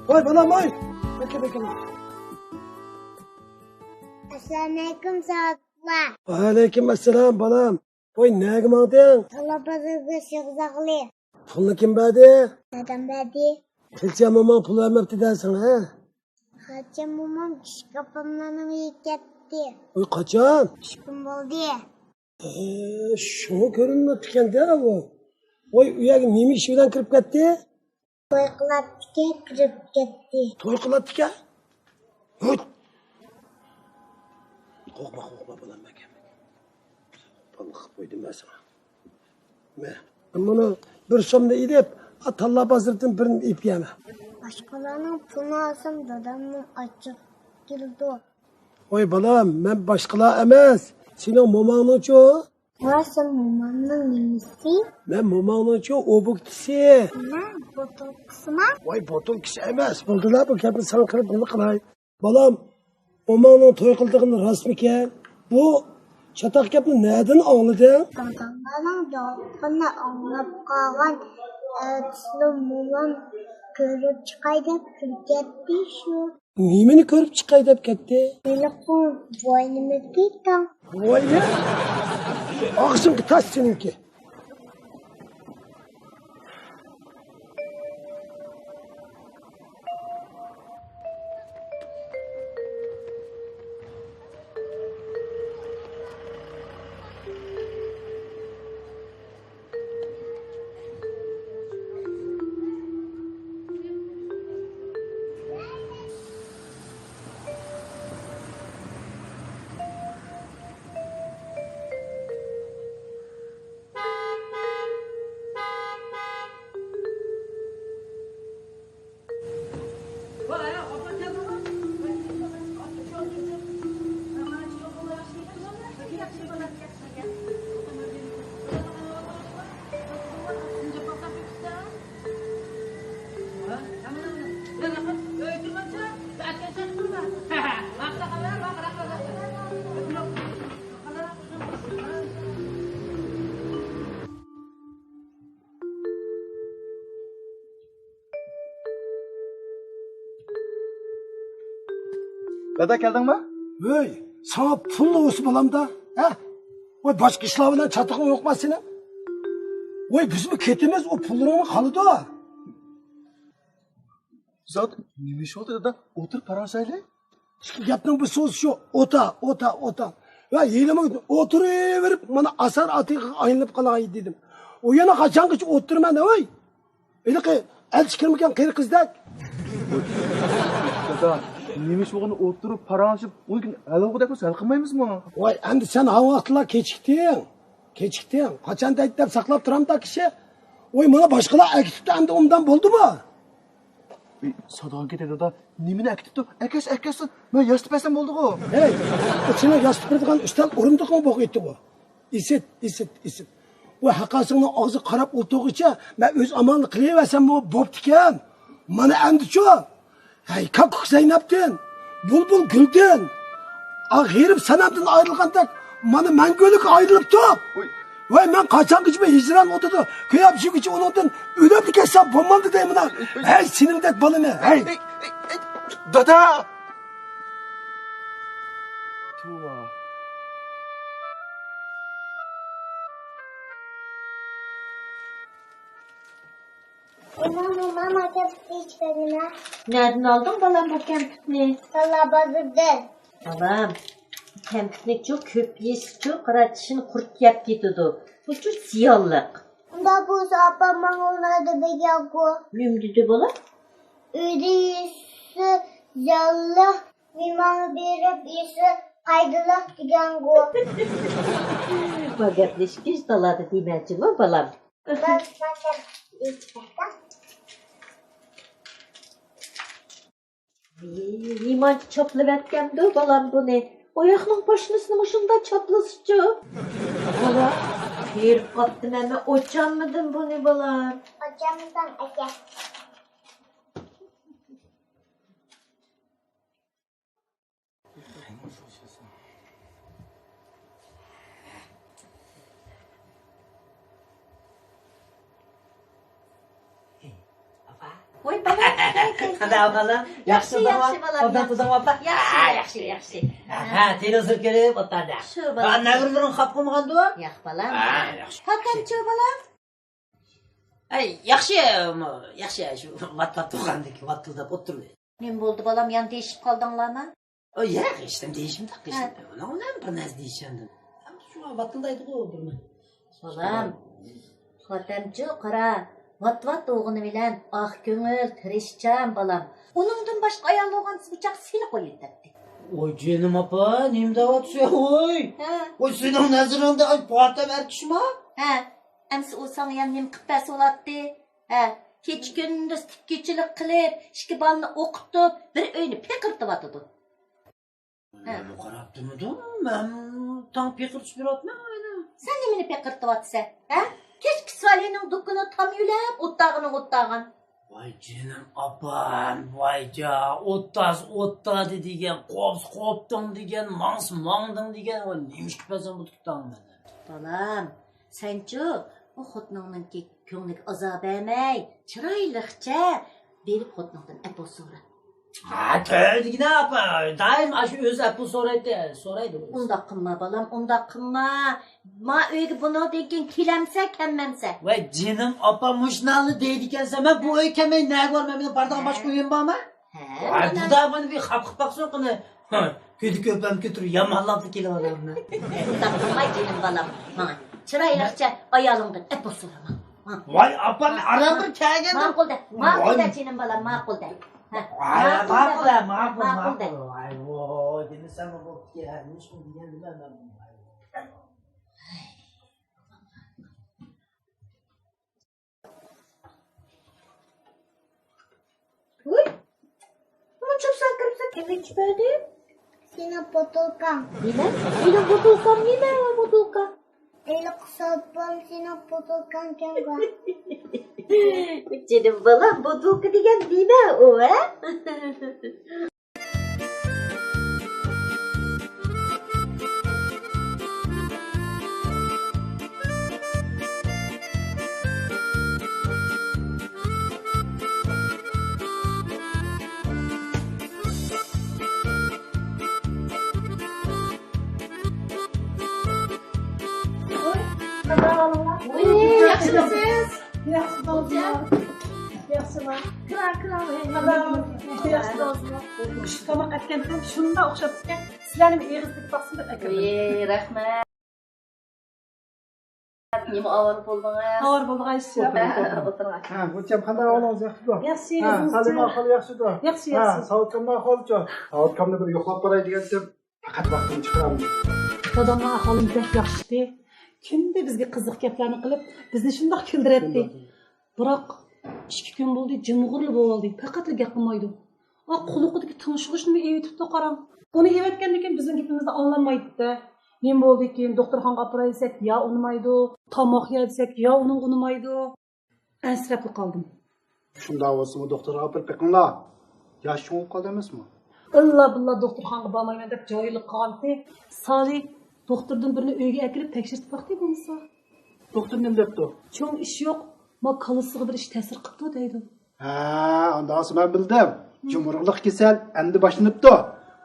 Vay bana vay. Bekle. Assalamualaikum saatlar. Aleykümselam balam. Vay ne gımandın? Talabazı şıkzaklı. Pulunu kim verdi? Neden verdi? Tilçe maman pul vermepti dersin ha? Kaçın mumum kişi kapımdan yıkattı. Oy kaçan? Kışkın oldu. Şunu görünmedi kendi ha bu. Oy uyağı nemi işi bilen kırıp gitti? Toyqlattıke kirib ketdi. Toy kılattı ki. Hıt. Korkma balam bakayım. Balık koydum ben sana. Ben bunu bir somda idip atalla bazırdım birini ip yeme. Başkalarının pulunu alsam dadamın açık girdi. Oy balam ben başkalar emez. Senin mamanın çoğu. Varsa mumanın nemisi. Ben mamanın çoğu obuktisi. Ne? Botoksuna. Vay botoks emez. Buldular bu kendini sana kırıp bunu kılay. Balam mamanın toy kıldığını rasmiken bu çatak kapını nereden ağladın? Dadamların dolabını anlap kalan ertesi mumam görüp çıkaydı kırketti şu. Nimeni körüp çıkay dep gitti. Telefon boynuma gitti. Vay be. Ağzın taş seninki. Dada geldin mi? Hey, sana pul olsun balam da. Ha? Vay başka işlerden çatığın yok mu senin? Vay bizim ketimiz o pullarını kalıdı. Zat neymiş oldu dada? Otur paran söyle. Yaptığın bu söz şu. Ota. Ya yeğenime oturuverip bana asar atı ayınıp kalayı dedim. O yana kaçan kız oturma ne oy? Öyle ki el çıkırmayan kıyır kızdak. Dada neymiş olduğunu oturup paran açıp o gün el okudak el kılmayız mı? Vay endi sen hava atla keçiktin. Kaçan da deyip saklap duram da kişi. Oy bana başkalar ekipte endi ondan buldu mu? Sadağın gede dada nemini ekipte ekes. Ben yastı pesem oldu o. Hey, içine yastık kırdıkan üstten orumduk mu bok etti bu? İsit. Bu hakasının ağzı karab olduğu için ben öz amanlık kılıversem bu boptiken. Bana endi ço. Hey, kakuk Zeynep'tin. Bulbul güldün. Ahirip sanatın ayrılgandak. Bana mengölük ayrılıp top. Vay ben kaçan gücüme hicran oturdu. Kıyap şu gücü onundan ödemlik hesap bulmadı değil mi lan? Hey sinimdek balını hey. Dada! Tuva. Mama kepti içmedin ha. Nereden aldın balam bu kempikni? Talabazıdan. Balam, kempikni çok köp yesi çok karatışını kurt yap gidiyordu. Bu çok siyallık. Da bu sapamang olmadı begago. Lümdüdü balam. Ödeyisi yallah mimang berip isi faydalı digango. Bu gapleşkiş daladı demeci mi balam? Ben makan içmedin. Liman çaplıverken de balam bu ne? Oyakның başınısını başında çaplasıcı. Balam, bir kaptım ama oçanmadın bu ne balam? Hocamdan eke. Oy balam, Qanday bola? Yaxshi yaxshi bola. Odat uzamapti. Yaxshi. Ha, televizor ko'rib o'tirdi. Shu bola. Nagirlarni xap qilmagandi. Yo'q bolam. Yaxshi. Hakamchi bolam. Ay, yaxshi shu vat to'g'andik, vat tildab o'tirdi. Men bo'ldi bolam, yan deyishib qoldinglarmi? Yo'q, eshitdim deyishim taqishdim. Ular bir narsa deyishandim. Shu vat tildaydi-ku birman. Bolam. Hakamchi qara. Vat o'g'ini bilan ah ko'ngil, tirishchan bolam. Uningdan boshqa ayol o'g'an sizcha seni qo'yibdi. Oy canım apa, nimde atıyor oy? Ha. Oy senin nazarında ay parta verkişma? Ha. Amsi u sana yan nim qıppas olatdi. Ha. Keç gündüz tikkichilik qilib, ikki balni o'qitib, bir uyni peqirtib atadi. Bu qarabdimi da? Men tam pekirtib yuratmam. Sen nimani peqirtib atsan? Ha? Kechki svalining dukkini tam yulab, o'ttag'in. Vay canım apam, vay ca, otta degan, qopding degan, mangding degan, o neymiş kipasan bu tutdan ben. Bolam, senchu bu xotningninki ko'nglik azob emay, chiroyliqcha berib xotningdan apo so'ra. Ha, tövdigine apa, daim aşı öz apı soraydı. Undaq qilma bolam, undaq qilma. Ma uyga buni degan kelamsa, kemmamsa. Vay canım apa muşnalı deydiken sen ben bu öy kemeyi ne var ben bardağa baş koyayım bana? Ha. Ay bu da bana bir hap baksın kını. Kötü köpem götürür yamallatı kelip adamına. Undaq qilma jinim bolam. Ha. Chiroyliqcha ayolingdan apo so'rama. Vay apa aramır kâgen. Ma'qulda jinim bolam, ma'qulda. Ay ma'qul. Ay voy deni sen bu gelmiş mi diyen ben. Uy. Bunu çok sakırıpsa kimlik çıkardı? Senin botulkan. Nima? Benim botulkam nima botulka? Elik sapam senin botulkan kenga. Canım balam botulka degan nima o ha? Yaxshimisiz? Yaxshiman. Tomoq aytgandan shunda o'xshatgan. Sizlarni egizlik taqsim deb aytganman. Rahmat. Nima avor bo'ldingiz? Avor bo'ldi aytishdi. O'tiring. Ha, o'cham qanday ahvolingiz yaxshimi? Yaxshi, Ha, o'zingizchi? Salim ahvoli yaxshimi? Yaxshi. Ha, Savodkamning ahvolichi? Savodkamni bir yo'qlab qo'ray degandim. Faqat vaqtini chiqaraman. Dadamning ahvolimiz yaxshi. Kunda bizga qiziq gaplarni qilib, bizni shundoq kuldiradi. Biroq 2 kun bo'ldi, jimg'urli bo'ldi. Faqat gap qilmaydi. O quliqidagi tinchlig'ini evitibdi qarang. Uni evatgandan keyin bizning gapimizni anglamaydi. Nima bo'ldi keyin doktorxonaga olib boraysak, yo unmaydi, tomoq yesak, yo uning unmaydi. Ansirab qoldim. Shunda bo'lsa doktorga olib beqinglar. Yosh cho'ngib qoldi emasmi? Illa billah doktorxonaga bormayman deb joylik qoldi. Sali doktordan birini uyga akirib tekshirib vaqti bo'lsa. Doktor nima debdi? Cho'ng ish yo'q. Ma kalisiga bir ish ta'sir qildi deydi. Ha, unda men bildim. Jumurliq kasal endi boshlanibdi.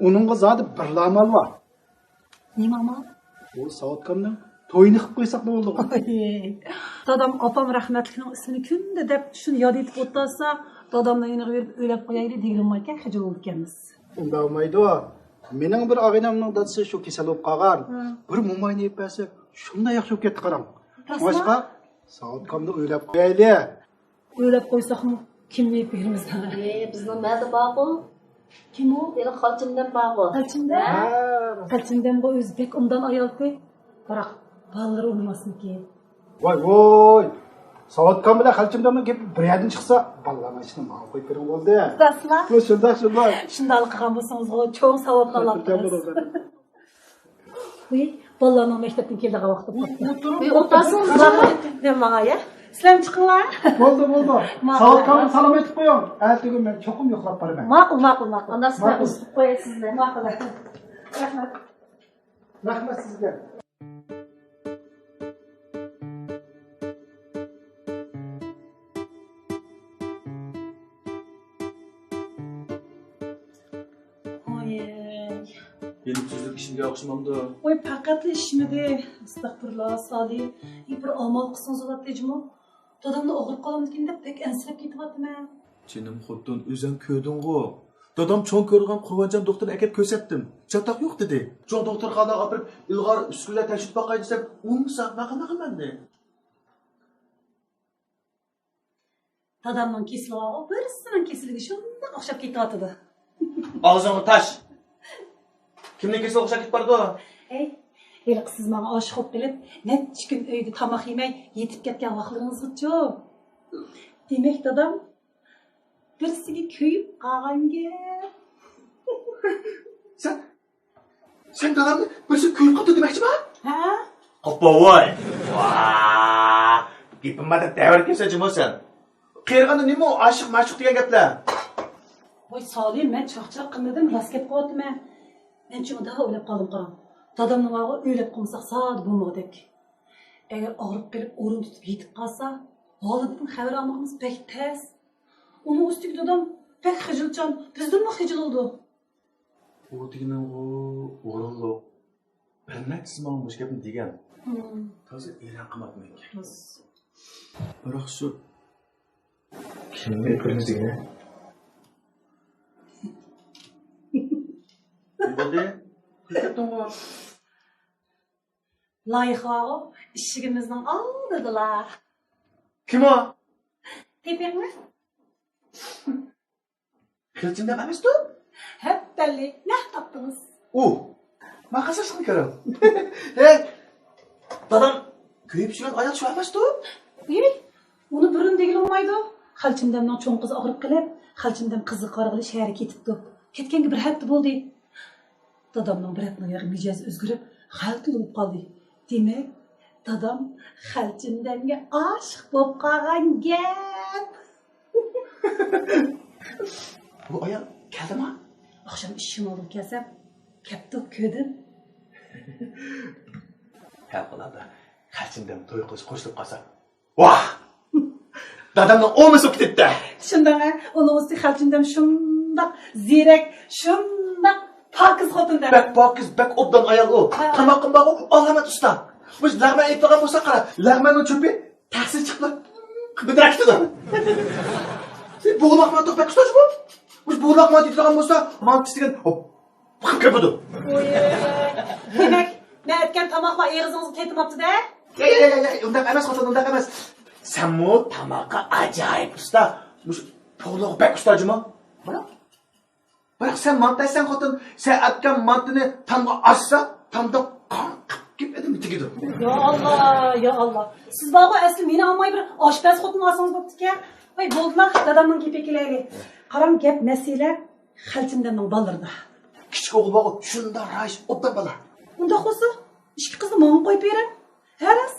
Uningga zodi bir lamal bor. Nima amal? Bu Savodkamning to'yini qilib qo'ysak ne bo'ldi? Dadam opam rahmatlining ismini kunda deb shuni yod etib o'tsa, dadamni yiniga berib o'ylab qo'yayli deganman ekan, xijil bo'ldi ekanmiz. Unda olmaydi. Mening bir og'inamning dadasi shu kasal bo'lib qolgan. Bir mo'mayni yeb bersak, shunday yaxshi bo'lib ketdi qarang. Boshqa Savodkamni o'ylab qo'yayli. O'ylab qo'ysakmi, kimni yeb beramiz? Bizning mada baqu. Kim u? Seni xotindan baqu. Qalchindan. Qalchindan bu o'zbek undan ayoldi. Biroq bolalar o'lmasin keyin. Voy. Savodkam bilan Qalchimdanning gap bir yerdan chiqsa, bolalarni ishni ma'qul qo'yib bering bo'ldi. Rasman. Shunday. Shunday qilgan bo'lsangiz, cho'ng savod qilamiz. Uy, bolalarning maktabdan keldigan vaqti bo'ldi. Uy, o'rtasini nima ya? Sizlar chiqinglar. Bo'ldi. Savodkamni salom aytib qo'ying. Ertaga men cho'qim yo'qlab boraman. Ma'qul. Ondan sizlar ustib qo'yasizlar. Ma'qul. Rahmat. Rahmat sizga. Benim sözlük işimga o'xshamamdi. Voy faqat ishmidi. Astag'firullah, Salih. Bir amal qilsangiz bo'ladimi? Dadamni og'rib qolamdikin deb pek ansirab ketyapman. Jinim xotin o'zing ko'rding-ku. Dadam cho'ng ko'rgan Qurbanjon doktorni akab ko'rsatdim. Chatoq yo'q dedi. Cho'ng doktorxonaga olib borib, ilg'or uskular tekshirib boqay desam, unsa nima qilmandi? Dadamning kesilog'i birisining kesiliga shunday o'xshab ketyapti. Og'zingni tash. Kimning kesib o'xshab ketib bordi? Ey, yilqi siz menga oshiq bo'lib kelib, necha kun uyda tomoq yemay yetib ketgan vaqtlaringizgacha. Demak, dadam birisiga kuyib qolganga. Sen dadamni birisi kuyib qoldi demoqchiman? Ha? Qopvoy. Vaa! Gapimda davr kelsa jimosan. Qerg'anda nima oshiq mashq degan gaplar? Voy Solih, men chaqchaq qilmadim, rost gap qilyapman. Men shunda o'ylab qoldim qaram. Dadamning og'ri o'ylab qolsak sad bo'lmoqdek. Agar og'rib kelib o'rin tutib yetib qolsa, holidan xabar olmoqimiz pek tez. Uni ustiga dadam pek xijilchan, bizdan ham xijil oldu. U deganing o'rinli. Bir nechta mush gapni degan. To'g'ri e'lon qilmoqman. Biroq shu kimga ko'rimiz degan? Bo'ldi. Ketdingmi? Loyiha ishigimizning oldidilar. Kim o? Tepekmi? Qilchinda emasdi? Hep belli. Ne taptınız? U. Men qasasini ko'ram. Hey! Dadam kuyib shugan oyoq shu emasdi? Yey, onu burun degil olmaydı. Xalchimdamning cho'ng qizi og'rib qilib, xalchimdam qizi qarg'ili shahar ketibdi. Ketganga bir hafta bo'ldi. Dadamning bir haftadan beri mijozi o'zgarib, xalti bo'lib qoldi. Demak, dadam xalchimdamga oshiq bo'lib qolgan gap. Bu oyoq keldimi? Akşam işim oldu kelsem, kaptı köydüm. Haqilada. Qachimdan to'y qilish qo'shilib qolsa. Vah! Dadamning o'mi so'kib ketdi. Şundan onun üstü xalchimdam şundak zirek, şundak pakiz xotinda. Bak pokiz, bak obdan ayol u. Qamoqim bor u, alamat usta. Biz lag'man aytgan bo'lsa qara, lag'manning cho'pi taksi chiqdi. Qibidrakdi. Sen bu lag'man to'pak ustoch bu? Biz bu lag'man deydigan bo'lsa, men pisdigan hop. Qibidi. Demek, ne etken tamakla ağzınızı ketmaptı-da? Undan emas xotin, undan emas. Sen mu tamoqqa ajoyib usta. Mush pog'loq bak ustajimi? Biroq sen mantaysan xotin, sen atgan mantini tamga assa, tamda qon qilib ketadimi tegidi. Ya Allah. Siz bana asli meni almay bir aşpaz xotini alsanız bo'pti-ki. Voy, bo'ldilar, dadamning kepekilayli. Qaram gap masala xalchimdamning ballarida. Kichik o'g'il bor, shunda rash obdan bala. Unda xo'sa, ikki qizni menga qo'yib bering. Haras.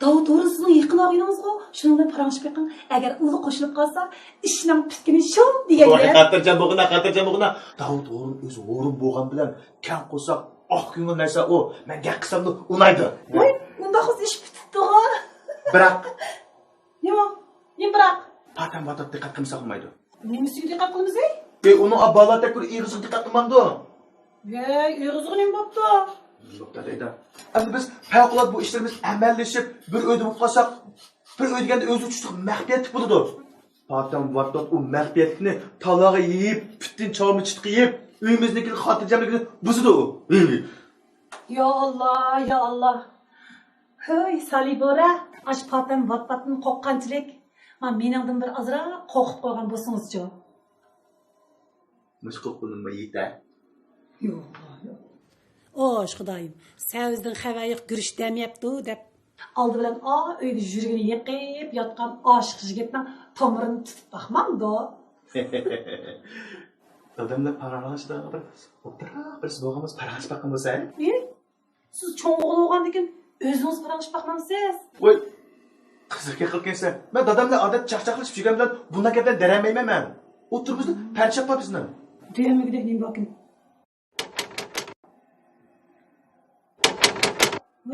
Davut o'rin sizning yaqin og'iningizga, shuning bilan paranjib yiqing. Agar o'zi qo'shilib qolsa, ishning pitkini shu deganlar. Xatirjam bo'g'ina. Davud o'rin o'zi o'rin bo'lgan bilan kan qo'sa, oq ko'ngil narsa u. Men gap qilsamni unaydi. Voy, unda xo'sa ish bitibdi. Biroq Nima? Biroq patam batib diqqat qilmasa olmaydi. nemisiga diqqat qilamiz? Uni abalata ko'r ig'izga diqqat qilmamdi. Voy, o'g'izga nima bo'pti? Yo'qda deydi. Endi biz favqulodda bu ishlarimiz amallashib, bir o'yda bo'lib qolsak, bir o'y deganda o'zi uchun maxfiyat bo'ladi. Patam vattot u maxfiyatni talog'i yeyib, putin chomi chiqib, uyimizniki xotirjamligini buzdi u. Ya Allah. Hey, Salibora, aş patam vatpatni qoqqanchilik. Men meningdan bir azroq qo'qib qo'ygan bo'lsangiz-chi. Mushqul qilinma yeta. Yo'q. Oş Xudoyim, savizdan xabar yo'q, gurish demyapti deb oldi bilan uyda yurgini yiqib yotgan oshiq yigitning tomirini tutib baxmamdi. Dadamlar paralashdan bir biz bo'g'imiz paralash baqim bo'lsa. Siz cho'ng o'g'il bo'lgandan o'zingiz paralash baxmamsiz. Voy, qiziqga qilgansa, men dadamlar odat chaqchaqlashib yurgan bilan bundan gapdan daramayman men. O'tir bizni parchapa bizni. Duyamigidek nima bokin.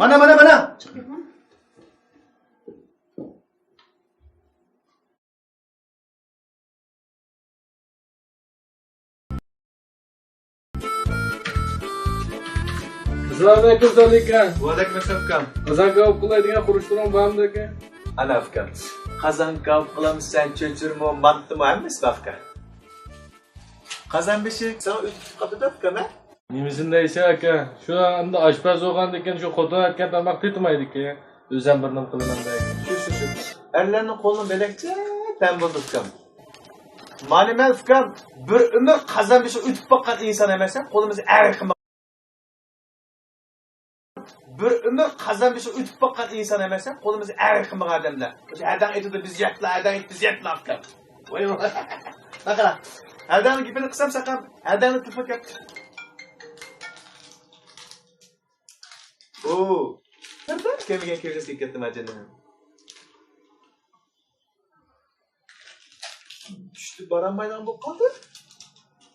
Mana. Chiqibman. Assalomu alaykum Zalika. Va alaykum assalom ukam. Qozonga olib qiladigan qurushtirib bormi aka? Ana ukam. Qozonga olib qilamiz sen cho'chirma, mantimi hammasi bafka. Qozon beshik sen o'tib qoldi-da ukam. Nemisini deysa aka, shu anda oshpaz bo'lgandan keyin shu xotin aytgan tomoq tetmaydi-ku. O'zim bir nim qilaman deydi. Shu. Erlarning qo'lini belakcha tan bo'ldi ukam. Ma'lumot ukam, bir umr qozon beshik o'tib boqqan inson emassan, qo'limizni arqima. Bir umr qozon beshik o'tib boqqan inson emassan, qo'limizni arqima odamlar. O'sha adan aytdi biz yaqlar, adan aytdi biz yaqlar ukam. Voy. Qara. Adanni gapini qilsam saqam, adanni tufak yap. Oo. Nerede? Kemigen kevresga ketdim ajanim. Tushdi baranmaydan bo'lib qoldi.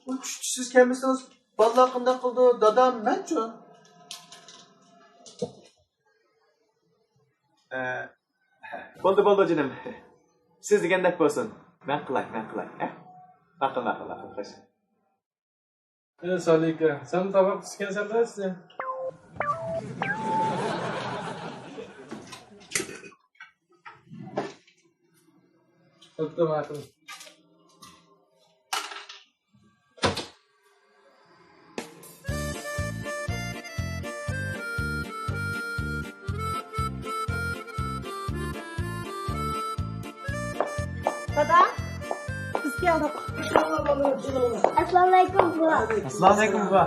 U tushdi siz kelmasangiz, ballar qanday qildi? Dadam menchu. Bo'ldi ajanim. Siz degandek bo'lsin. Men qilay. Maqul. Zalika, sen tomoq pishgansan-da? O'tdim ma'qul. Dada, biz keldik. Assalomu alaykum buva. Assalomu alaykum buva.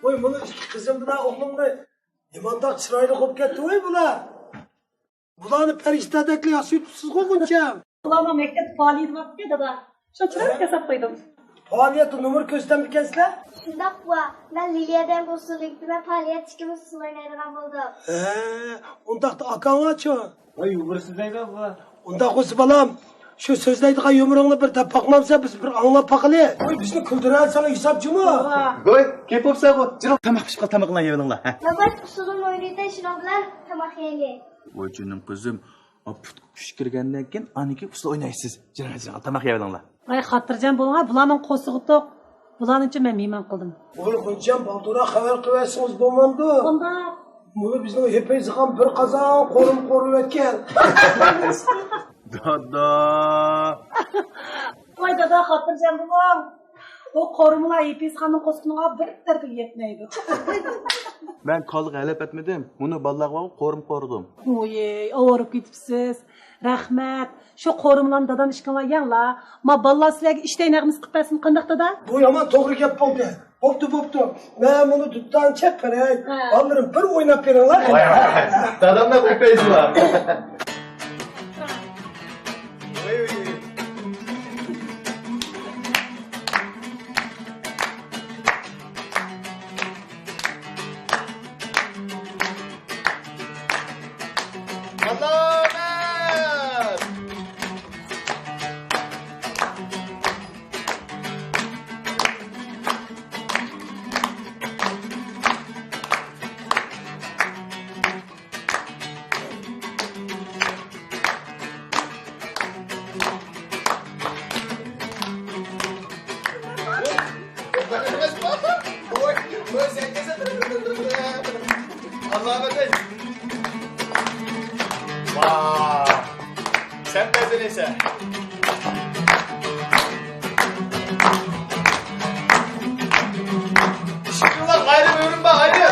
Voy buni ikki qizim bilan o'g'limni nimandoq chiroyli qilib ketdi voy bular. Bularni farishtadek yasayibsiz-ku buncha. Ularning maktab faoliyati vaqtida dada. Shu chiroyli kasab qo'ydim. Faoliyatni numar ko'rsatib ekansizlar? Shundoq buva. Men Liliyadan bo'lsinlikda faoliyat chiqib usul o'ynaydigan bo'ldim. Undaqda akanglar-chi? Voy, yugursizdayga buva. Undaq bo'lsa balam, shu so'zlaydigan yumruqni bir tapaqmamsa biz bir anglab baqili. Voy bizni kuldirasana hisobchimi? Voy, kelib bo'lsa bu. Jiroq tamoq pishib qol, tamoqlan yeyinglar. Navbat usulini o'ynaydi, shuna bilan tamoq yeyli. Voy jonim qizim, put tush kirgandan keyin aniki usul o'ynaysiz. Jiroq tamoq yeyinglar. Ay xotirjam bo'linglar, bularning qo'sig'i to'q. Bularninchi men mehmon qildim. Voy xunjam baldura xabar qilasiz bo'lmamdi. Unda Buni bizning hepimiz ham bir qozon qo'rim qo'rib etgan. Dada. voy dada xotirjam bo'ling. O qo'rimlar Epizxonning qo'sqiniga bir tarafga yetmaydi. Ben qoldiq g'alab etmedim. Buni ballarga qo'rim qo'rdim. Voy, ovorib ketibsiz. Rahmat. Shu qo'rimlarni dadam ishkillar yanglar. Ma ballar sizlarga ishtaynag'imiz qilib bersin qandoq dada? Bu yomon to'g'ri gap bo'ldi. Bo'pti. Men buni tutdan chaqqiray. Ollarim bir o'ynab beringlar. Dadamlar ko'paysizlar. Allah'a emanet. Vay. Sen bezeneyse. Şükürler gayrı buyurun bak haydi.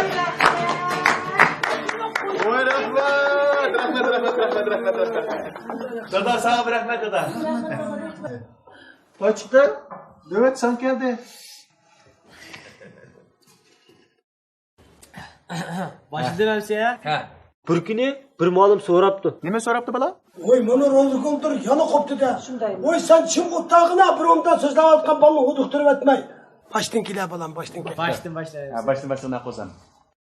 Oy rahmet. Dada sana bir rahmet dada. Kaçtı? Evet sen geldi. Başladı verse ya. Bir kuni bir muallim so'rabdi. Nima so'rabdi bala? Voy mana ro'zlik o'ldir, yana qopdi-da. Voy sen chim o'tog'ina bir o'mda so'zlayotgan bolni huduqtirib etmay. Boshdan kelar balam, boshdan kel. Başladım. Ha baştan ne qo'sam.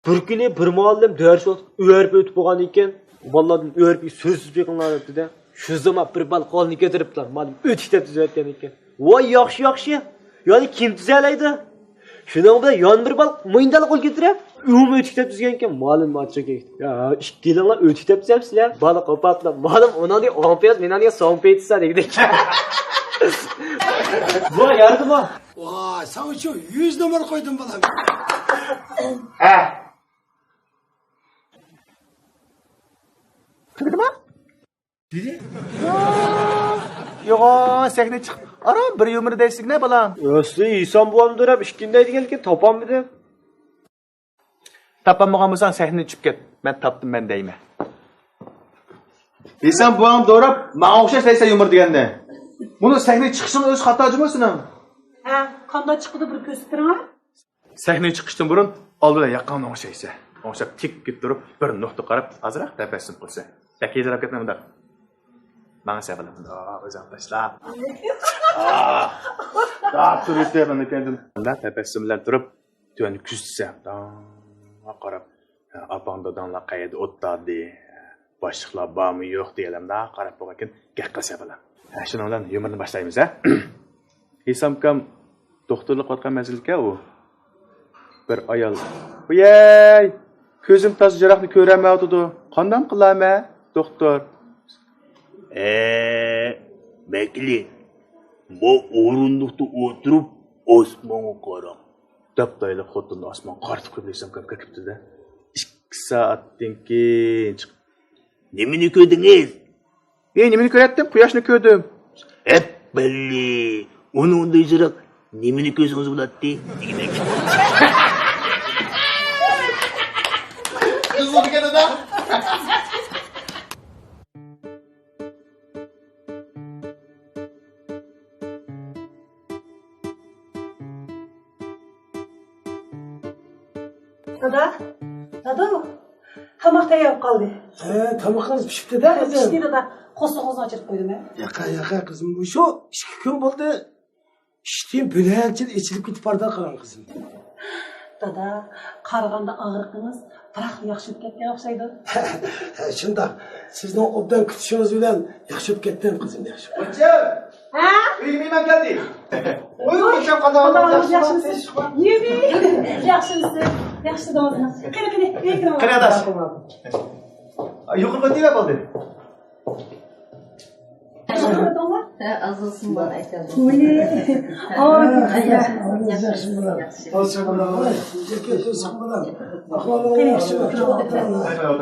Bir kuni bir muallim ders o'rib o'tib bo'lgan ekan. Bolalardan o'rib so'zsiz beqinglar dedi. Shu zaman bir bal qo'lni ko'taribdilar. Muallim o'tishda tuzayotgan ekan. Voy yaxshi. Ya'ni kim tuzalaydi? Shundan bilan yon bir bal mo'yindal qo'l keltirib, o'tishda tuzgan ekan. Muallim ochib ketdi. Ya, ikkilinglar o'tishda tuzabsizlar. Bala qopatlar. Muallim onani ompiyaz, menani sompiyatsa dedi. Voy yardım Voy, sen uchun 100 numar qo'ydim balam. Ha. Nima? Dedi? Yo'q, sahna chiq. Ara bir yumri deysiz ne balam? Ösü İhsan buvam durab işkindeydi gelken topamdı. Tapamagan bo'lsang sahnani chiqib ket. Men topdim men deyman. Sen bu ham doğrab, menga o'xshash deysa yumir deganda. Buni sahnaga chiqishing o'z xatoji sening. Ha, qanday chiqdi bir ko'rsattiring ha? Sahnaga chiqishdan burun oldida yaqin o'xshaysa. O'xshab tik kelib turib, bir nuqta qarab, azroq tabassum qilsa. Yakizlab ketmay bunda. Menga sevalam. O'zim tashlab. Da turibdi men ekandim. Bunda tabassumlar turib, tuani kuzsam. Qarab, apang dadanglar qayerda o'tadi? Boshliqlar bormi yo'q deyalamda qarab bo'lgan gap qilsa bo'lam. Shuni bilan yumurni boshlaymiz, ha? Isamkam doktorlik qilgan mazilka u. Bir ayol. "Voy, ko'zim tas jiroqni ko'ramayotdi. Qanday qilaman, doktor?" Bekli. Bu o'rindiqda o'tirib osmonga qara. Daptayli xotinni osmon qartib qo'yib Isamkam kiribdi-da. 2 soatdan keyin chiqib. Nimani ko'rdingiz? Nimani ko'ratdim? Quyoshni ko'rdim. Hep belli. Uni unday jiroq nimani ko'rsangiz bo'ladi? Demak. Kızıldı gene de. Dada, tamoq tayyor qoldi. Tamoqingiz pishibdi-da, Pishdi qizim. dada, qo'slig'ingizni ochirib qo'ydim. Yaqa qizim. Shu 2 kun bo'ldi. İçtiğim bölençil içilip gidip barda kalan kızım. Dada, qaraganda og'riqingiz biroq yaxshilab ketgan o'xshaydi. Shunda sizning obdan kutishiniz bilan yaxshilab ketdim qizim, yaxshi. Hoca. Ha? Uyumayman geldi. Oyun geçen kadar Yaxshimisiz? Yumi. Yaxshimisiz? Yaxshi domozimiz. Qani, bekram. Qani adash. Yuqorga tega bo'ldi. Az olsun bana aytadi.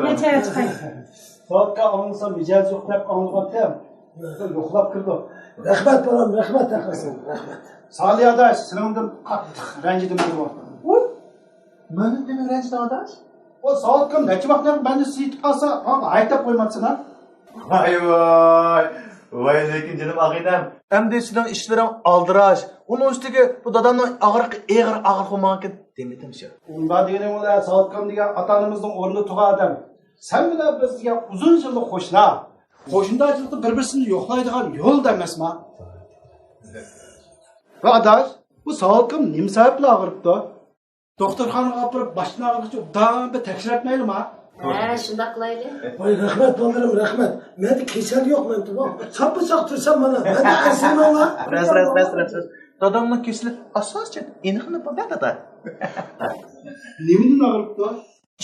Necha chiqay? Soatga olinsa mijoz yo'q deb olg'otim. Yo'qlab kirdi. Rahmat bolam, rahmat taqasin, rahmat. Salih adash, sendan qattiq ranjidim bu. Meni nima ranjida adash? O soatga necha vaqtlar meni siyitib qolsa, aytib qo'ymabsan ha? Vay lekin canım ağaynam. Endi sizden işlerim aldıraş. Onun üstüge bu dadamdan ağır olmakken demedim şu. Unda deganing ular soatga degan ota-onamizning o'rnida turgan odam. Sen bilan bizga uzun yillik qo'shnilar. Qo'shnilarchilikda bir-birini yo'qlaydigan yo'l emasmi? Va adash, bu soatga nima sababli og'ribdi? Doktorxonaga olib borib boshini og'riqchi obdan bir tekshirtmaylimi? Ha, shunda qilaylik. Vay rahmat bolalarım, rahmat. Mende kesel yok men bak. Sapısak tursam bana. Mende asim ola. Ras. Dadamdan kesilip asosça eniqni biladi dada. Nimadan og'ribdi?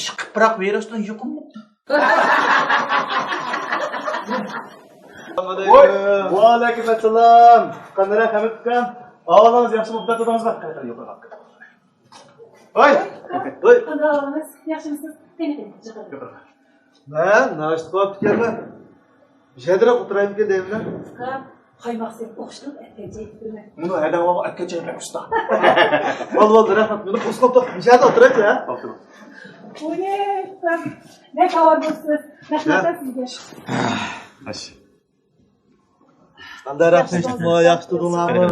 Chiqib biroq virusdan yuqumibdi. Va alaykum assalom. Qanday Hamid ukam? Ahvolingiz yaxshi bo'lib dadamizga qaytib yo'qolib. Voy. Qandoqsiz? Yaxshimisiz? Ben naşit qilib kelman. Jadroq o'tiraymi ki deyman. Qaymoq deb o'xshab aytgancha aytdirma. Buni adamga aytgancha aytmoqda. Bo'ldi, rahmat. Buni qo'zg'ab tur. Jadroq o'tiraychi, ha? Oy, ne xabar bo'lsiz? Rahmat sizga. Ash. Qanday rahmat, yaxshi turdinglarmi?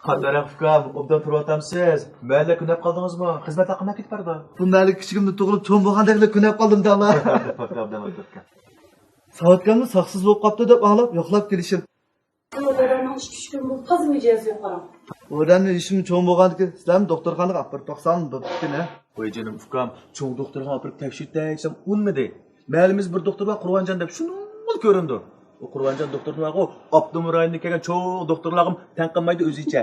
Qanday ukam, obdan turyotamsiz? Mayli kunab qoldingizmi? Xizmat haqida ketib bordi. Bundalik kichigimni tug'ilib cho'ng bo'lgandagina kunab qoldim dala. Soatkamni saqsiz bo'lib qolibdi deb ağlab yo'qlab kelishim. Ularning ish kun bu qiz mijozi yo'qaram. O'ranni ishim cho'ng bo'lgandan sizlarni doktorxonaga olib borib taqsan debdikini. Voy canım ukam, cho'ng doktorga olib borib tekshirtib desam, unmadi. Maylimiz bir doktor bor Qur'onjon deb shuni ko'rindi. O Qur'onjon doktorlar o Abdumurayni kelgan cho'ng doktorlarım tanqamaydi o'zicha.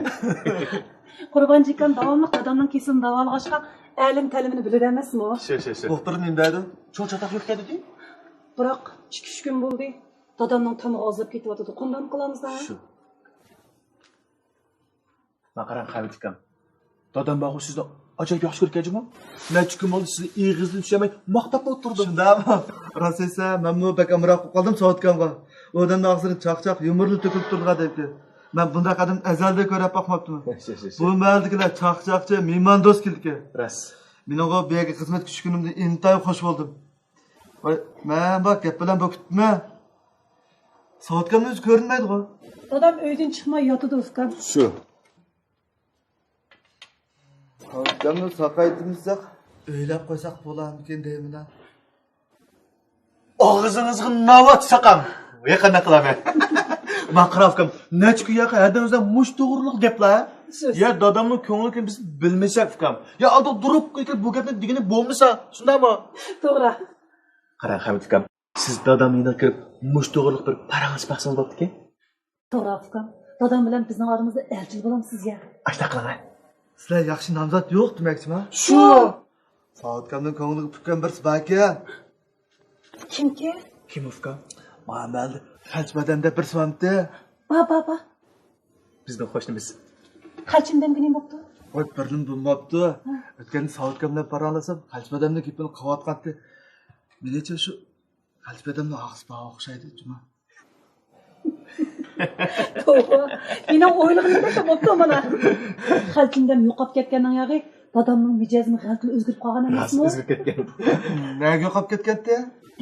Qurbanjikan davomli odamning kesin davolg'ashqa ta'lim ta'limini biladi emasmi? Shu. Doktor nima dedi? Cho'ng chatoq yo'q dedi. Biroq 2 kun bo'ldi. Dadamning tamog'i ozib ketyapti. Qanday qilamiz-da? Shu. Maqaran Hamid ukam. Dadam bog'i sizdan acayip yaxshi ko'rgan mi? Neçə gün oldu sizni iğizli düşemey maqtab oturdum. Şundaqmı? Rost esa, men bu bek amroq qoldim soatkamga. O odamning og'zini chaq-chaq yumurli to'kib turdiga debdi. Men bunday qadam azalda ko'rib boqmabdim. Bu mahaldagilar chaq-chaqchi mehmondo'st keldi. Ras. Mening o bega xizmat kuchkunimda intayin xush bo'ldim. Voy, men bak gap bilan bo'kitma. Soatkamni o'zi ko'rinmaydi-ku. Dadam uydan chiqmay yotadi Ufkam. Shu. Soatkamni saqaytimizsak, o'ylab qo'ysak bo'larmikin deyman. Og'zingizga navat saqam. Yaqinda qilaman. Men qarafkam, necha kun yaqa haddan o'zdan mush to'g'riliq gaplar. Ya dadamning ko'nglini biz bilmasak ukam. Ya alda durib bu gapni degani bo'lmasa, shundaymi? To'g'ri. Qarang Hamid ukam, siz dadamni kirib mush to'g'riliq bir parangiz baxsangiz bo'pti-ki? To'g'ri Ufkam. Dadam bilan bizning oramizda elchi bo'lamsizga. Ashta qilaman. Sizlar yaxshi nomzod yo'q demoqchimi? Shu. Soatkamning ko'ngliga tukkan bir sibaki. Kimki? Kim ukam? Ma'malda Xalchmadanda bir svamti. Ba. Bizning qo'shnimiz. Qalchimdan gina bo'pti. Voy, birlim bo'lmabdi. O'tgan soatkamdan paralasam, Xalchmadamni kepini qilayotgandi. Menimcha shu Xalchmadamning og'zi bağı o'xshaydi, juma. To'g'ri. Mening o'ylig'imda bo'pti mana. Qalchimdan yo'qolib ketgandan yog'i dadamning mijozini g'alati o'zgarib qolgan emasmi? O'zgarib ketgan. Nega yo'qolib ketgandi?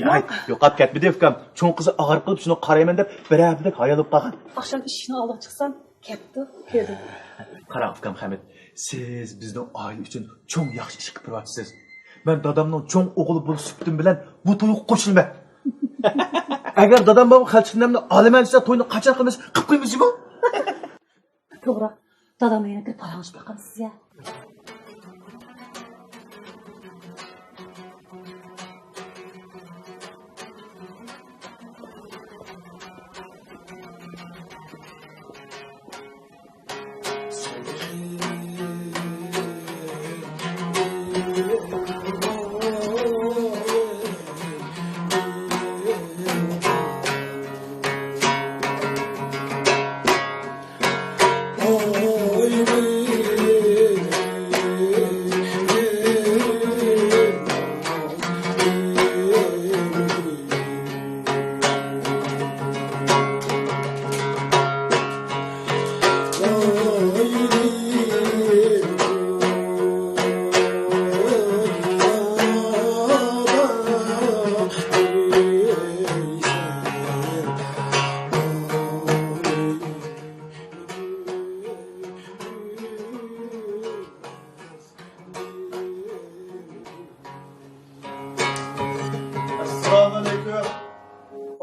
Ya, yo'qolib ketmidi ukam. Cho'ng qizi og'irib qilib shuni qarayman deb bir-birdek hayolib qolgan. Akşam ishni olib chiqsam, ketdi, keldi. Qarang ukam Hamid, siz bizning oila uchun cho'ng yaxshi ish qilib turyapsiz. Men dadamning cho'ng o'g'li bo'lib suhbatim bilan bu to'yga qo'shilma. Agar dadam bu xalchimni olaman desa to'yni qachon qilamiz? Qilib qo'ymizmi? To'g'ri. Dadam yana kirib parangiz boqamsiz ya.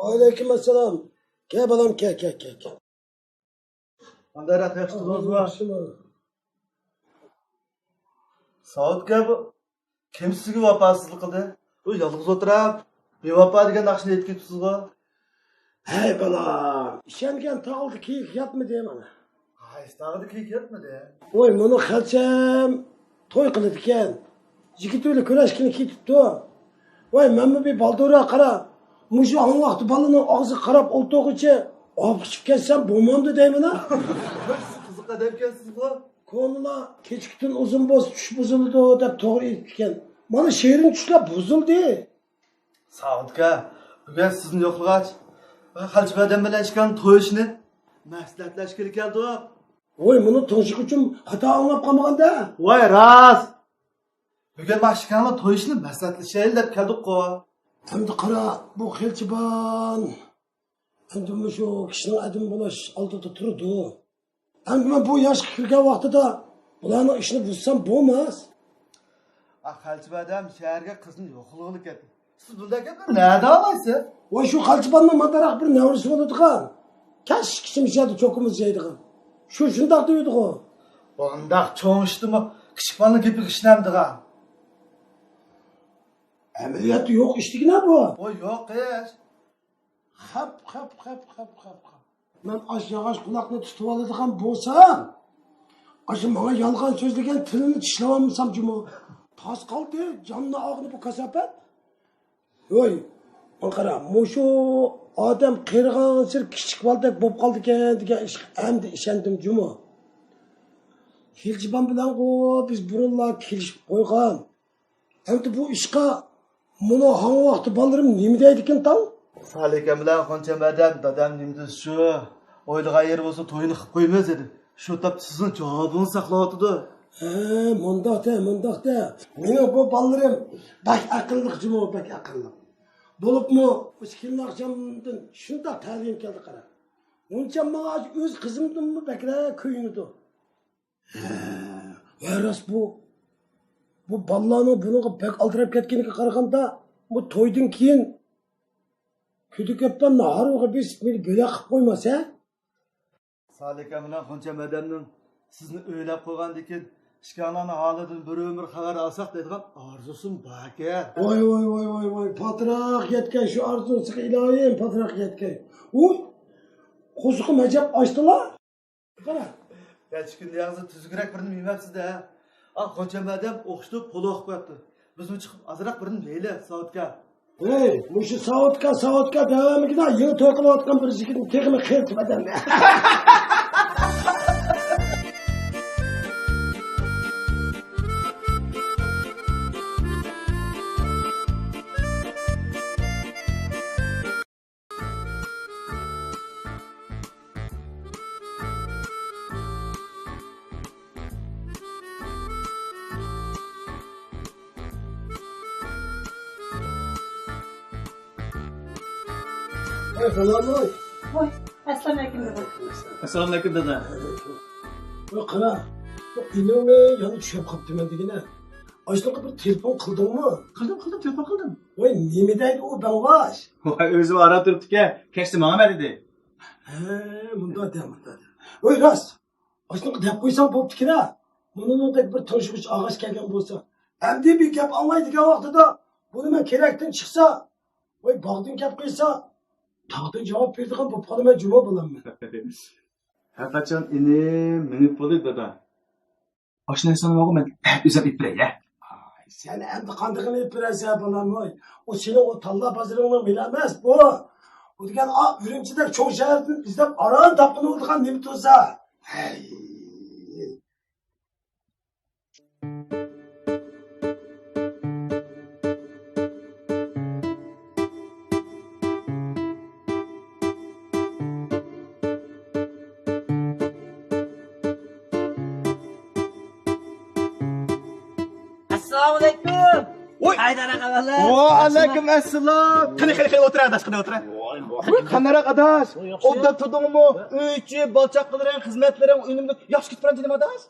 Aleyküm selam. Gel balam gel. Qanday yaxshimisiz? Soatga bu kim sizga vafosizlik qildi? U yolg'iz o'tirib, bevafo degan naqshni aytib ketibsiz-ku. Hey balam, ishongan tog'li kiyik yotmi deyman. Qaysi tog'li kiyik yotmidi? Voy, buni xalcham to'y qiladi ekan. Yigitlar kurashkini ketibdi. Voy, menmi bir baldura qara. Mushu anlaqti balaning og'zi qarab o'lto'g'icha olib chiqib ketsam bo'lmamdi deyman-a. Qiziqqa deb kelsiz-ku. Ko'ngli kechki uzun bo'z tush buzildi deb to'g'ri aytgan. Mana she'ring tushlab buzildi. Saodga, bugun sizni yo'qlag'ach va Xalchmadam bilan ishkan to'yishni maslahatlashga keldi. Voy, buni to'shiq uchun xato anglab qolmaganda. Voy, ras. Bugun mashkanni to'yishni maslahatlashaylik deb keldik-ku. Endi qara, bu Xelchiban. Endi shu kishining adam bo'lish oldida turdi. Endi men bu yoshga kirgan vaqtida bularning ishini buzsam bo'lmas. Xelchiban shaharga qizni yo'qligini ketdi. Siz bunday gaplarni nada olaysiz? Voy, shu Xelchibanning mandaraq bir navrisi bo'ladigan. Kash kishimishadi cho'kimiz yeydigan. Shundoq deydi-ku. Bundaq cho'ng ishdimi? Kishpanning gapi ishnamdigan. Ameliyatı yok iştik ne bu? O yok hiç. Hep. Ben aş yağış kulakını tutup alırdıkan bolsam. Aşı bana yalgan sözlüken tilini çişlememsem cuma. Tas kaldı canına ağını bu kasapet. Yoy. Ankara, muşu adam kırgan sır küçük baldak bop kaldı ki diye hem de işendim cuma. Keljiban bilan biz burunlar kelishib qo'ygan. Endi bu ishqa buni hangi vaqtda balarim nima deydi ekan tav? Salika bilan qancha madam dadam nimdi shu. O'ylagan yer bo'lsa to'yini qilib qo'ymas edi. Shu tap sizning javobingizni saqlayotdi. Mundaqda. Mening bu balarim bak aqlli jimo, bak aqlli. Bo'libmi, o'shkilni axşamdan shunda ta'lim keldi qara. Uncha menga o'z qizimdinmi bakra kuyinidi. Varas bu ballarni bunaqa bak aldirab ketganiga qaraganda, bu to'ydan keyin küdükepten naharuğa biz beni böyle qilib qo'ymasa? Salika bilan qancha madamning sizni o'ylab qo'ygandikin, ishkanlarning holidan bir umr xabar olsak deydigan orzusim bor ekan. Voy, patroq yetgan shu orzusiga iloyim patroq yetgan. U qo'ziqni majab ochdilar. Qara. Kaç gün yalnız tüzgürek birini bilmezsizde ha. Ah qancha madam o'qishni qo'li o'qib qo'yapti. Bizni chiqib azroq birini deyli soatga. Hey, mushu soatga davomida yil to'y qilayotgan bir yigitni tegimi qiltmadan. Selamünaleyküm. Voy, assalomu alaykum dada. Assalomu alaykum dada. Voy qara. Inome yana tushib qoptiman degina. Ashtaqa bir telefon qildingmi? Qildim, telefon qildim. Voy, nima deydi u bang'ash? Voy, o'zi arab turibdi-ku. Kechdi menga dedi. Munda. Voy, rost. Ashtaqa deb qo'ysam bo'pti-ku. Buningdek bir tanishg'ich og'ash kelgan bo'lsa, endi bir gap anlaydigan vaqtida buni men kerakdan chiqsa, voy, bog'dan gap qilsa, taqdan javob berdigan bo'lib qolaman juma bo'laman. Qachon inim minib bo'ldi dada. Oshnasini o'g'im men o'zim ipray. Sen endi qandig'ini ipirasa bolam voy. O sening o talla bozoringni bilamas bu. Bu degan Urumchidagi cho'ng shahardan izlab aron topqin bo'lgan nima tursa. Hey. Assalomu alaykum. Haydar aqalar. Va alaykum assalom. Qani o'tir adash, qani o'tir. Qanaroq adash? Odda turdingmi? Uychi, bolchaq qilaring, xizmatlaring unimni yaxshi kutib turibdi adash.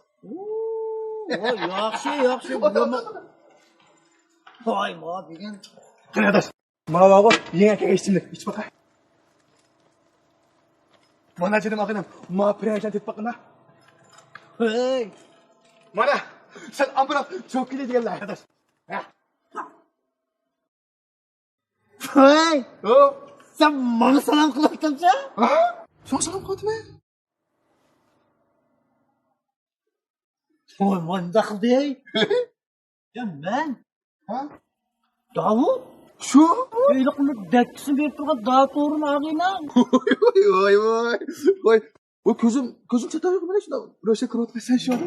Yaxshi. Voy, mo degan. Qani adash. Mana bog'i yangi aka ichimlik, ich baqa. Mana jinim aqinam, ma priyajdan tetib baqina. Hey. Mana sen ambulans çok iyi diyorlar arkadaş. Hey. Sen bana salam kılıptınca? Ha? Çok salam kıldı mı? Oy, manda kıldı ey. Ya ben? Ha? Davut. Şu? Öyle kılıp dekkisini verip durgan daha doğru ağıyla. Oy. O gözüm çatıyor mu? Böyle kırıt sen şu an.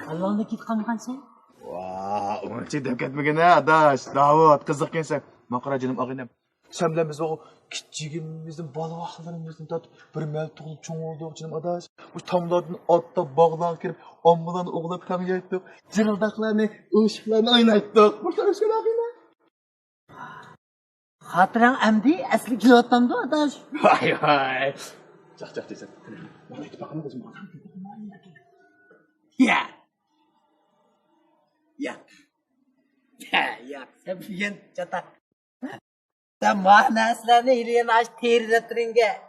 Allah'ına git kankan sen. Vaa, onun için de ketmegen ha, adaş. Davut, kızık gençler. Makara canım ağinem. Sen bilen biz o kiçigimizin balı vaqtlarimizin tatib bir mel tug'ilib cho'ng bo'ldik canım adaş. Bu tomlardan otda bog'dan kirib, ommadan o'g'lab tang yaytdik. Jirildoqlarni, o'shiqlarni o'ynaytdik. Bular o'shgan ağine. Xatirang amdi asli kelyaptanda adash. Vay. Çaq desen. Mana aytib baqaman o'zim. Ya. Sen bilgen çata. Sen manaslarını ileyen aç terlettiringe.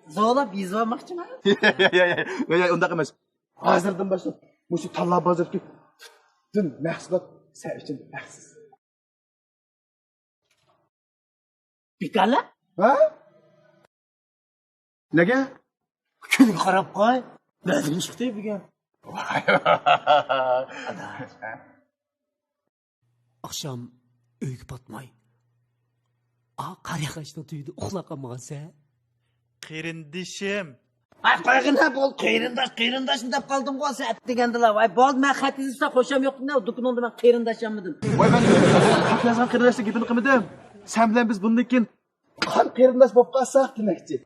Zola biz olmakçı mı? Ya, onda emas. Hozirdan boshlab mushu talla bozorga dün mahsulot sen uchun maxsus. Pikala? Ha? Nega? Kun qarab qo'y. Nazim chiqdi bugun. Akşam öykü patmay. Qar yaqashda tuydi uxlab qolmagansa. Qerindishim, Ay qo'yg'ina bo'l, qeyrindosh deb qoldim qo'y, sen degandilar. Voy, bo'ldi, men xat yozishda xo'sham yo'q, ne do'konimda men qeyrindoshamidim. Voy ben xat yazgan qarindoshlik gapini qilmadim. Sen bilan biz bundan keyin qan qarindosh bo'lib qolsak demakchi.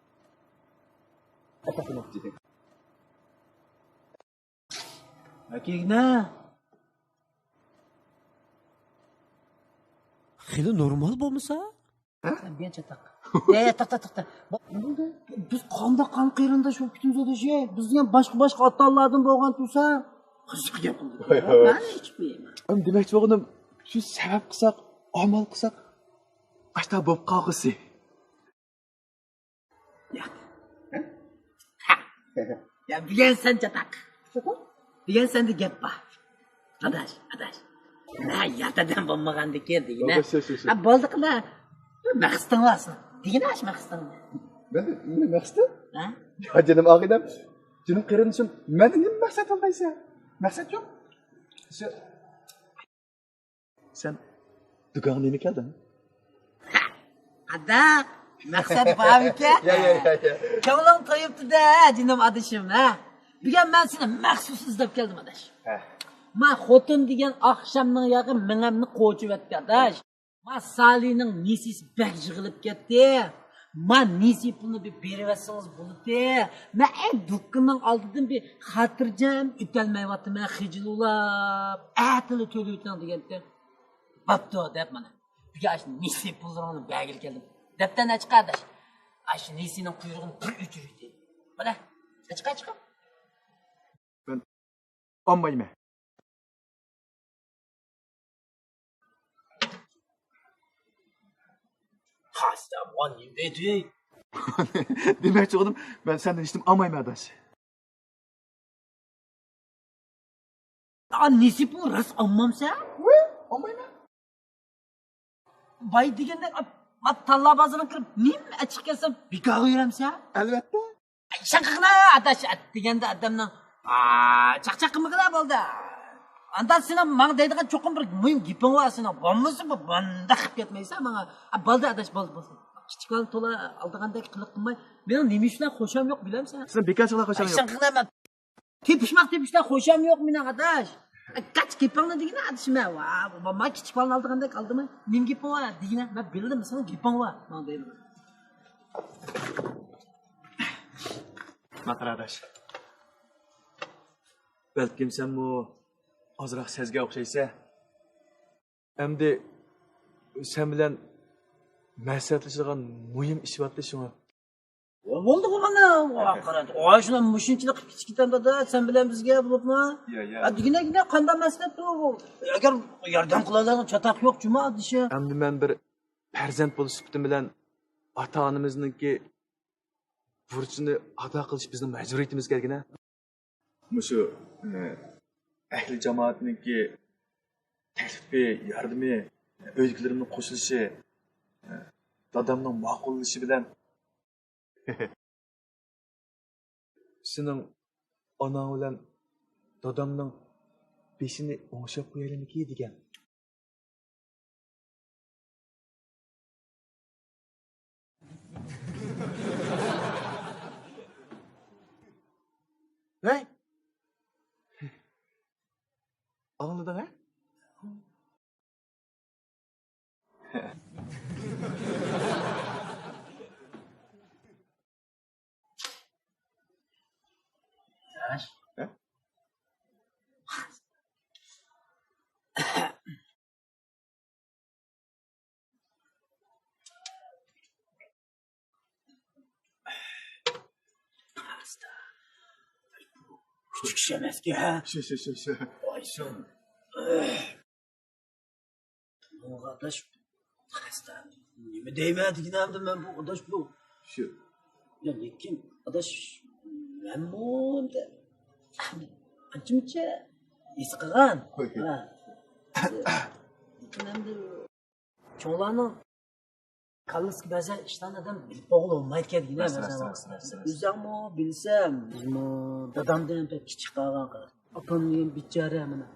Akigna. Xili normal bo'lmasa? Ben chataq. To'xta. Biz qonda qon qarindosh bo'lib ketamiz o'dashi. Biz ham boshqa ota-onalardan bo'lgan tursa, qiziq gap qildik. Men hech bilmayman. Demakchi bo'lganim, shu sabab qilsak, amal qilsak, ashta bo'lib qolg'isi. Ya bilgansan chataq. Degan senda gap bor. Adash. Na yatadan bo'lmaganda keldingna. Ha bo'ldi qila. Maqsading varsa. Degina ash maqsading. Nima maqsad? Ha? Ya canım ağabeyim, canım kardeşim, ben ne maqsad olmaysa? Maqsad yok. Sen dükanına mı geldin? Ada, maqsad bor ekan. Ya. Ko'nglim to'yibdi-da, jinim adashim, ha. Bugun men seni maxsus izlab keldim adash. Men xotin degan oqshomning yog'i minamni qo'chib o'tgandash. Men Salining nesisi bak yig'ilib ketdi. Men nesi pulni bir berib bo'ldi. Men dukkanning oldidan bir xotirjam o'tolmayapman, xijilulab, atili to'layotgan deganda. Bo'pti deb mana. Bugun ash nesi pullarni bagil keldim. Debdan chiqardash. Ash nesining quyrug'ini bir uchirdi. Mana, chiqa. Ben olmayayım. Hasta bonim dedi. Demek oğlum, ben senden içtim olmayayım adaş. Nesi bu ras ammamsa? Olmayayım. Bay deganda talla bazını kirib, men açık kelsam bekor yuramsa? Elbette. Shaqaqna adash deganda adamning chaqchaq qilmagina bo'ldi. Andan seni men deydigan cho'qim bir muhim gaping bor seni. Bo'lmasa bu banda qilib ketmaysan menga. Bo'ldi adash bo'ldi. Kichik bola to'la aldigandek qiliq qilmay, mening nima ishlar xo'sham yo'q bilamsan? Sen bekarchilar xo'sham yo'q. Shaqaqna tepishlar xo'sham yo'q mening adash. Kaç gapingni degina adashma. Va, men kichik bolani aldigandek aldimmi? Men gapim bor degina, men bildim sen gaping bor. Men deyman. Matar adaş. Belkim sen bu azraq sezge o'xshaysa, endi sen bilan maslahatlashadigan muhim ish bor shuni. Bo'ldi mana. Qarang, shuna mushinchilik qilib ketganda sen bilan bizga bo'libmi? Ya. Degina qanday maslahat bu? Agar yordam qiladigan chataq yo'q juma dishi. Endi men bir farzand bo'lish sifatim bilan ota-onamizningki burchini ado qilish bizning majburiyatimiz kelgina. Mushu ahli jamoatningki taklifi, yordami, o'ylarimning qo'shilishi, dadamning ma'qullashi bilan sening onang bilan dadamning beshini o'ngshab qo'yaylikki degan. Ne? Anladın ha? He? Küçük şemeski ha. Şey. Aysun. Bu kardeş hasta. Nime değmedi giderdim ben bu kardeş bu. Şu. Ya lekin kardeş ben bu de. Ançımça isqıgan. Ha. Lekin çoğlarının kallısı bazen işten adam bilip oğul olmayı kelgine mesela. Üzüm o bilsem, dadamdan pek küçük kalgan kadar. Atamın biçare hemen.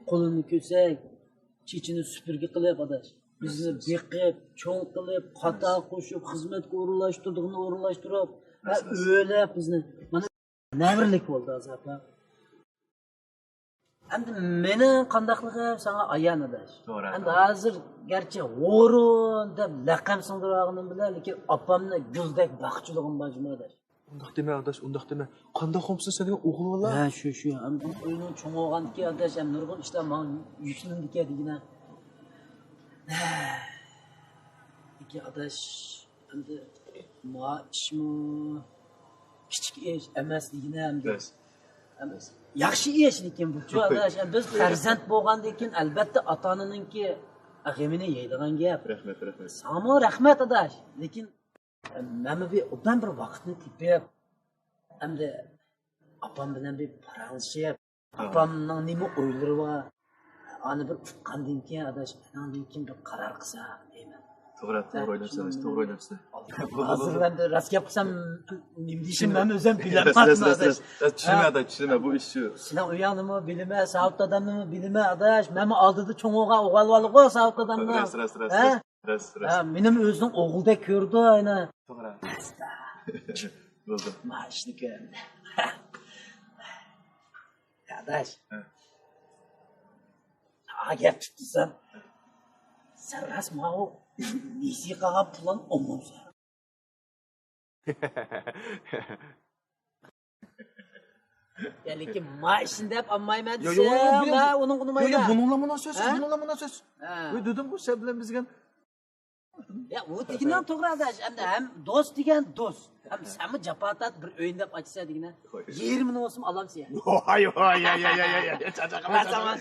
Kolunu kösek, çiçini süpürge kılıp adaş. Bizni bekip, çoğun kılıp, hata koşup, hizmet uğurlaştırdığını uğurlaştırıp, Öyle bizni. Mana nevirlik bo'ldi hozir apa. Endi meni qandaqligim sana ayon adash. Endi hozir garchi o'rin deb laqam singdirganim bilan, lekin opamni guldek baxchiligim majmu adash. Undaq dema adash, undaq dema. Qanday xomsin sen degan o'g'il bola? Ha, shu. Endi o'yinning cho'ng bo'lganki adash, ham nurg'un ishlar men yuklandi degina. Lekin adash endi ma ishmi kichik ish emas degina endi. Emas. Yaxshi ish lekin bu adash, biz farzand bo'lgandan keyin albatta ota-onaninki g'amini yeydigan gap. Rahmat. Sana rahmat adash. Lekin men bir obdan bir vaqtni tepib, endi opam bilan bir paralashib, opamning nima o'ylari bor, ani bir tutqandan keyin adash, mendan keyin bir qaror qilsa deyman. To'g'ri o'ylabsiz. Hozir endi rost gap qilsam nima deyishim men o'zim bilmayman adash. Tushunma bu ish shu. Sizlar uyanimi bilma, savut odamnimi bilma adash. Men oldida cho'ng o'g'al o'g'alvolig'i savut odamni. Ras. Mening o'zim o'g'ildek ko'rdi ayna. To'g'ri. Bo'ldi. Mashniki. Adash. Agar tutsan, sen rasman o musiqaga pulan olmamsan. Ya lekin ma ishini deb olmayman desam, ha, uning qimayman. Yo'q, buningla so'z. Voy dedim bu sen bilan bizgan. Ya u degidan to'g'ri adash. Endi ham do'st degan do'st. Ham seni japatat bir o'yin deb aytsa degina. 20 ming olsam olamsan. Voy. Chaqaqama.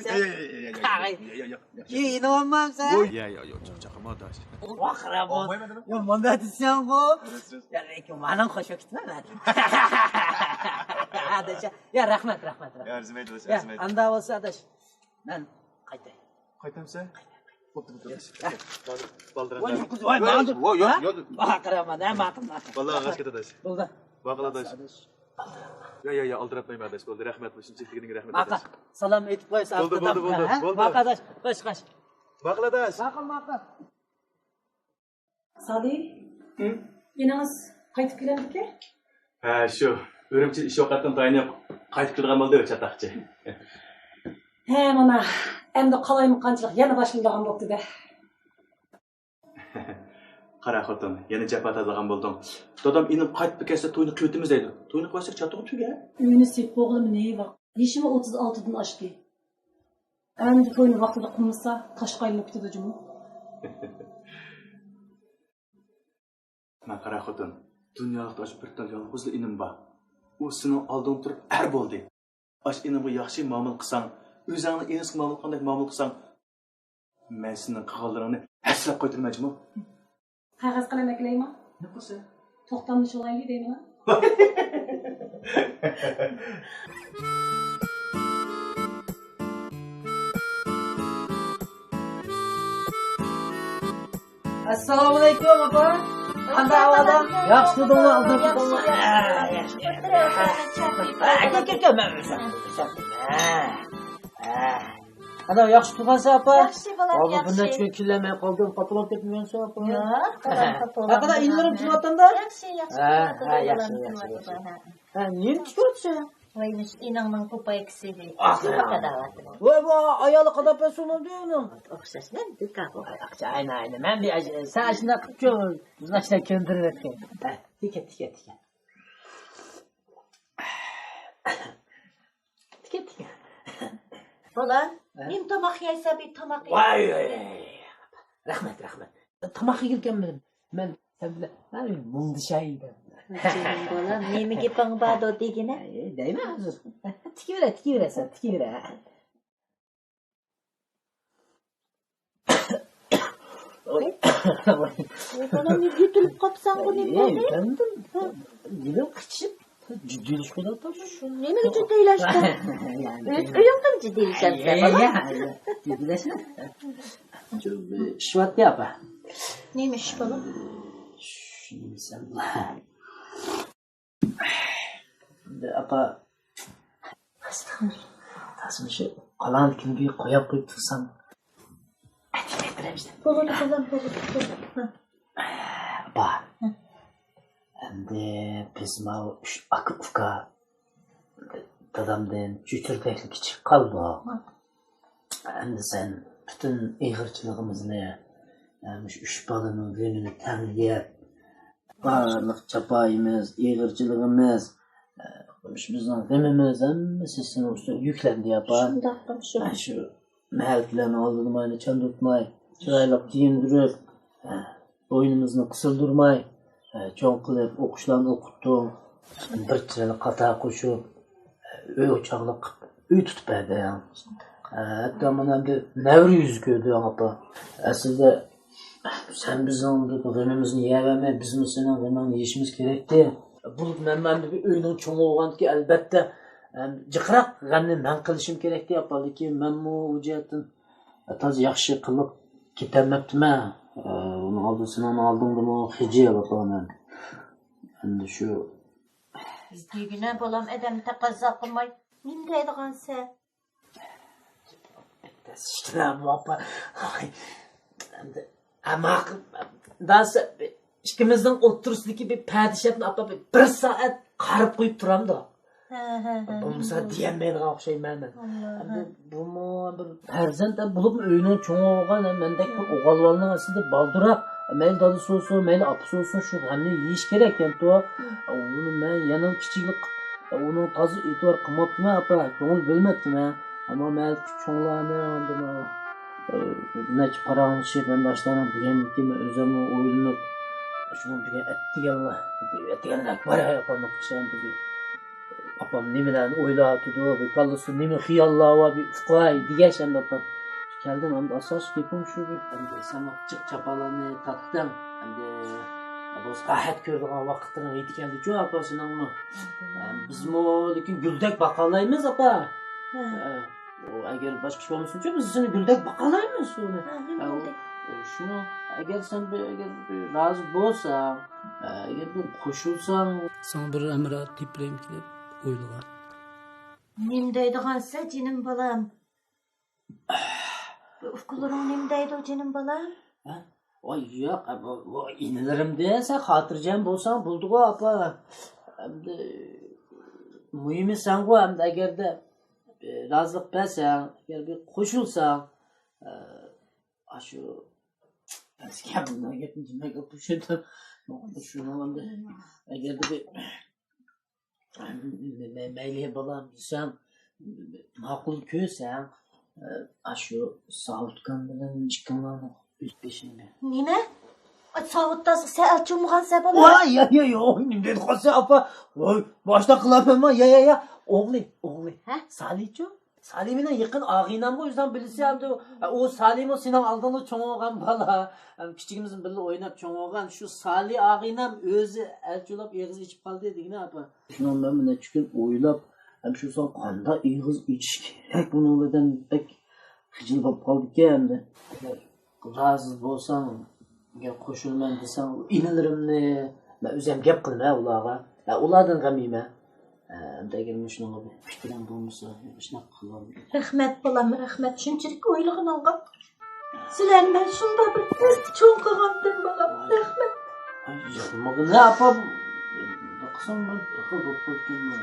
Keyin olmamsan. Yo'q, chaqaqama adash. Oxirabo. Yo, manda desam bu. Ya lekin mening qo'sha ketmadi. Adash. Ya rahmat. Arzimaydi. Ya, anda bo'lsa adash. Men qaytay. Qaytamsan? Voy, yo'q. Qarama, nima qilma. Vallahi g'ash ketadash. Bo'ldi. Baqiladash. Yo'q, oldiratmayman adash. Bo'ldi, rahmat. Shunchaligiga rahmat Baqa, adash. salom aytib qo'ysa. Bo'ldi. Baqa adash, qo'sh. Baqiladash. Baqil. Sadi, enamiz qaytib kelamdiki? Ha, shu. O'rimchi ish ovqatdan tayinib qaytib kelgan bo'ldi, chataqchi. He, mana endi qalaymi qanchalik yana boshlangan bo'pti-da. Qara xotin, yana jabhat algan bo'ldim. Dadam inib qaytib kelsa to'yni qilamiz deydi. To'yni qo'ysak chataq tuga. Uyni sep o'g'lim ne vaqt? Yeshimi 36 dan oshdi. Endi to'yni vaqtida qilmasa toshqa aylanib ketadi jumi. Men qara xotin, dunyoda tosh bir tal yolg'izli inim bor. U seni oldin turib bo'ldi. Ash inimga yaxshi muomala qilsang, o'zingni enis muomala qanday muomala qilsang, men sening qilganlaringni aslab qo'ydirmayman. Qog'oz qalam eklayman. Ne qilsa? To'xtamni sholayli deyman. Assalomu alaykum opa. Qanday ahvoling? Yaxshi dona, albatta. Aka, men ana yaxshi turgansan opa? Yaxshi bolam, yaxshi. Bundan keyin kelmay qoldim, patron tepmaysan opa. Yo'q, patron. Haqida inlarim tugatanda? Yaxshi. Yaxshi. Ha, nima tugatsan? Voymish, inangning ko'paykisi deydi. Voy, bu ayoli qadar personalda uni. O'xshashlar, dukago. Aynan. Men bir sen shuna qilib ko'r. Bizlarga ko'ndirib qo'y. Tika. Bolam, men tomoq yeysa bir tomoq yeysan. Voy. Rahmat. Tomoq yeyganman. Men sen bilan mundishaydim. Bolam, nima gaping bor degina? Deyman hozir. Tikiverasan. Bolam, yutilib qopsan bu nima bo'ldi? Dilim qichib, jiddiylashding. Nimaga jiddiylashding? Uyim qilib jiddiylashyapsan. Jiddiylashding. Ishvatti opa. Nima ish bolam? Shunsan. Opa. Tasmi shu qalan kimga qo'yib tursam. Aytib Bo'ldi. Opa. Endi biz mau aka uka dadamdan juturtaklik chiqib qoldi. Endi sen bütün ig'irchiligimizni, shu 3 balaning gününü ta'minlab, barliq chapoyimiz, ig'irchiligimiz, bizning g'imimiz hammasi sening ustiga yuklandi apa. Shu mahallarni oldimani chandurtmay, chiroyli kiyindirib, bo'ynimizni qisildirmay, cho'ng qilib o'qishlarni o'qitdim. Bir chiroyli qator qo'shib, uy o'choqliq uy tutib berdi. Hatta mana endi navri yuz ko'rdi apa. Aslida sen bizning g'imimizni yeyvermay, biz sening g'imingni yeyishimiz kerakdi. Bo'lib men bir uyning cho'ng bo'lganki albatta jiqroq g'amni men qilishim kerakdi apa, lekin men bu jihatdan toz yaxshi qilib ketamabman. Uni oldisini oldimmi hijab apaman. Endi shu Bizdigina bolam adam taqozo qilmay, nim deydigansa? İşte apa. Endi amaq dansa ikimizning o'tirishdagi bir padishapni apa bir soat qarib qo'yib turamda. Bu misol diyammaydigan o'xshayman. Endi bu bir farzand bo'lib uyning cho'ng bo'lgan mendek bir o'g'illarning aslida balduroq mayli dadasi olsun, mayli apasi olsun shu g'amni yeyish kerak ekan-ku. Uni men yana kichiklik uni tozi e'tibor qilmabman apa, ko'ngil bo'lmabman. Ama men cho'nglarni necha paranglashib boshlanib deganki men o'zimni o'ylanib shuni degan atdiganlar bor yapamni qilsam deb apam nimalarni o'ylayapti, bir kallasi nima xiyollar va bir ufqay degan apam keldim. Endi asosiy gapim shu, endi samoqchiq chapalarni tatdim. Endi biz rahat ko'rgan vaqtini yetgandi-ku apa siningmi. Bizmi lekin guldek baqalaymiz apa. Agar boshqa ish bo'lmasin-chi, biz seni guldek baqalaymiz uni. Shuni agar sen rozi bo'lsang, agar bir qo'shilsang, sana bir amra deplayim deb o'ylagan. Nim deydigansa jinim bolam. Ufqularing nim deydi jinim bolam? Voy yo'q, inalarim desa xotirjam bo'lsang bo'ldi-ku apa. Endi muhimi sen-ku, endi agarda razılık bersang, agar bir qo'shilsang, shu bizga bundan gapni nimaga qo'shildim? Shuni endi agarda bir mayli bolam desam, ma'qul ko'rsang, shu Saudkan bilan chiqqanlarni o'tbeshingda. Nima? Saudtasi sal cho'mg'ansa bolam. Voy, yo'q, nima dedi qolsa apa? Voy, boshda qilamanman. Ya. O'g'li. Salichu? Salimning yaqin og'inam bu o'zidan bilsam, u Salim sening oldingda cho'ng bo'lgan bola. Kichigimizning birga o'ynab cho'ng bo'lgan shu Sali og'inam o'zi alchulab eg'iz ichib qoldi degina apa. Shuni men buni chukun o'ylab, ham shu son qanda eg'iz ichish kerak buni bilan pek xijil bo'lib qoldi-ku endi. Rozi bo'lsam, agar qo'shilman desam, inalarimni men o'zim gap qilmay ularga. Ulardan g'amiyman. Agar shunga bir fikrim bo'lmasa, shunaqa qilaman. Rahmat bolam, rahmat. Shunchalik o'ylaganingga. Sizlarni men shunda bir cho'ng qilgandim bolam. Rahmat. Mag'na apa qism bir xil bo'lib qolganman.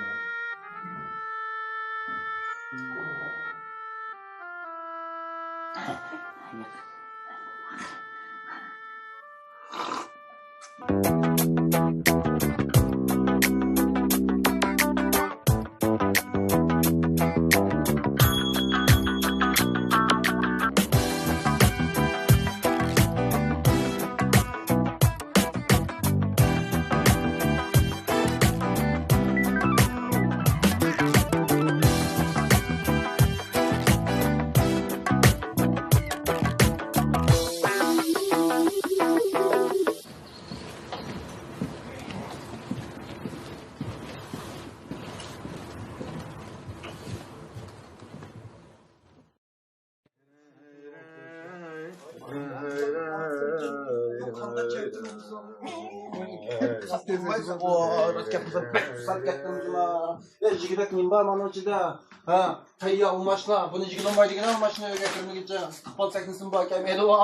Jigidek nimba mana ichida. Ha, tayyor almashlar. Buni jigid olmaydigan almashni getirmaguncha qolsaknisin bu aka meli va.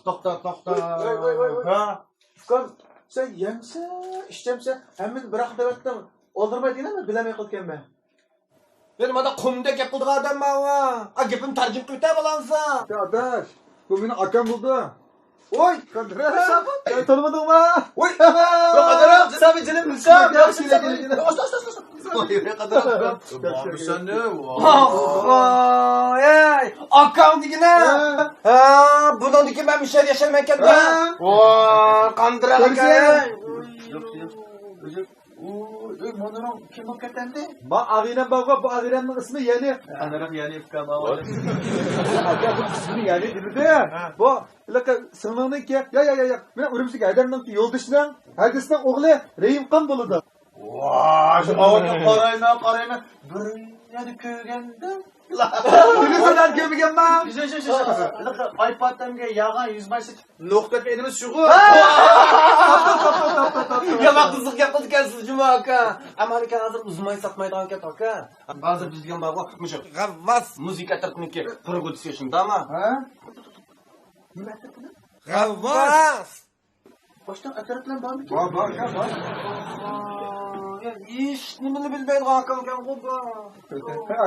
To'xta. Ha. Fukon, Sen yemse, işlemse, hemen bırak devletten oldurmay değil mi? Bilemey kılken ben. Benim ada kumda gap qildigan odam bava. A gapim tarjim qilib ta balansa. Ya adaş, bu benim akam buldu. Oy, Kadra. Sen tanımadın mı? Oy. Yo Qadra, sen bir jinim bilsam. Yaxshi, gel. Oy, Qadra. Bu sen ne? Ey, akam digine. Ha, bundan diki ben bir şey yaşamayken de. Vay, Qandra aka. Monurun kim hakikaten? Bu ağinem baba, bu ağinemin ismi yani. Anarım yani ifka baba. Aga bu ismi yani dedi. Bu laka sınırının ki ya. Ben Urumchiga adamның ki yo'ldoshining, hadisning o'g'li Rayimqon bo'ladi. Vay, şu avını qarayma. Bir yani köygende. Telefondan görmegen ben. iPad'dan yağan yüzbaşı nokta elimiz şu. Ya bak kızık yapıldı gelsiz cuma aka. Amerika hazır uzmay satmaydan ket aka. Hazır bizgen bak mışı. Gavvas müzika tekniki prodüksiyon tamam. Ha? Gavvas. Baştan atarıklan var mı ki? Var. Ya hiç nimini bilmeyin akam kan baba.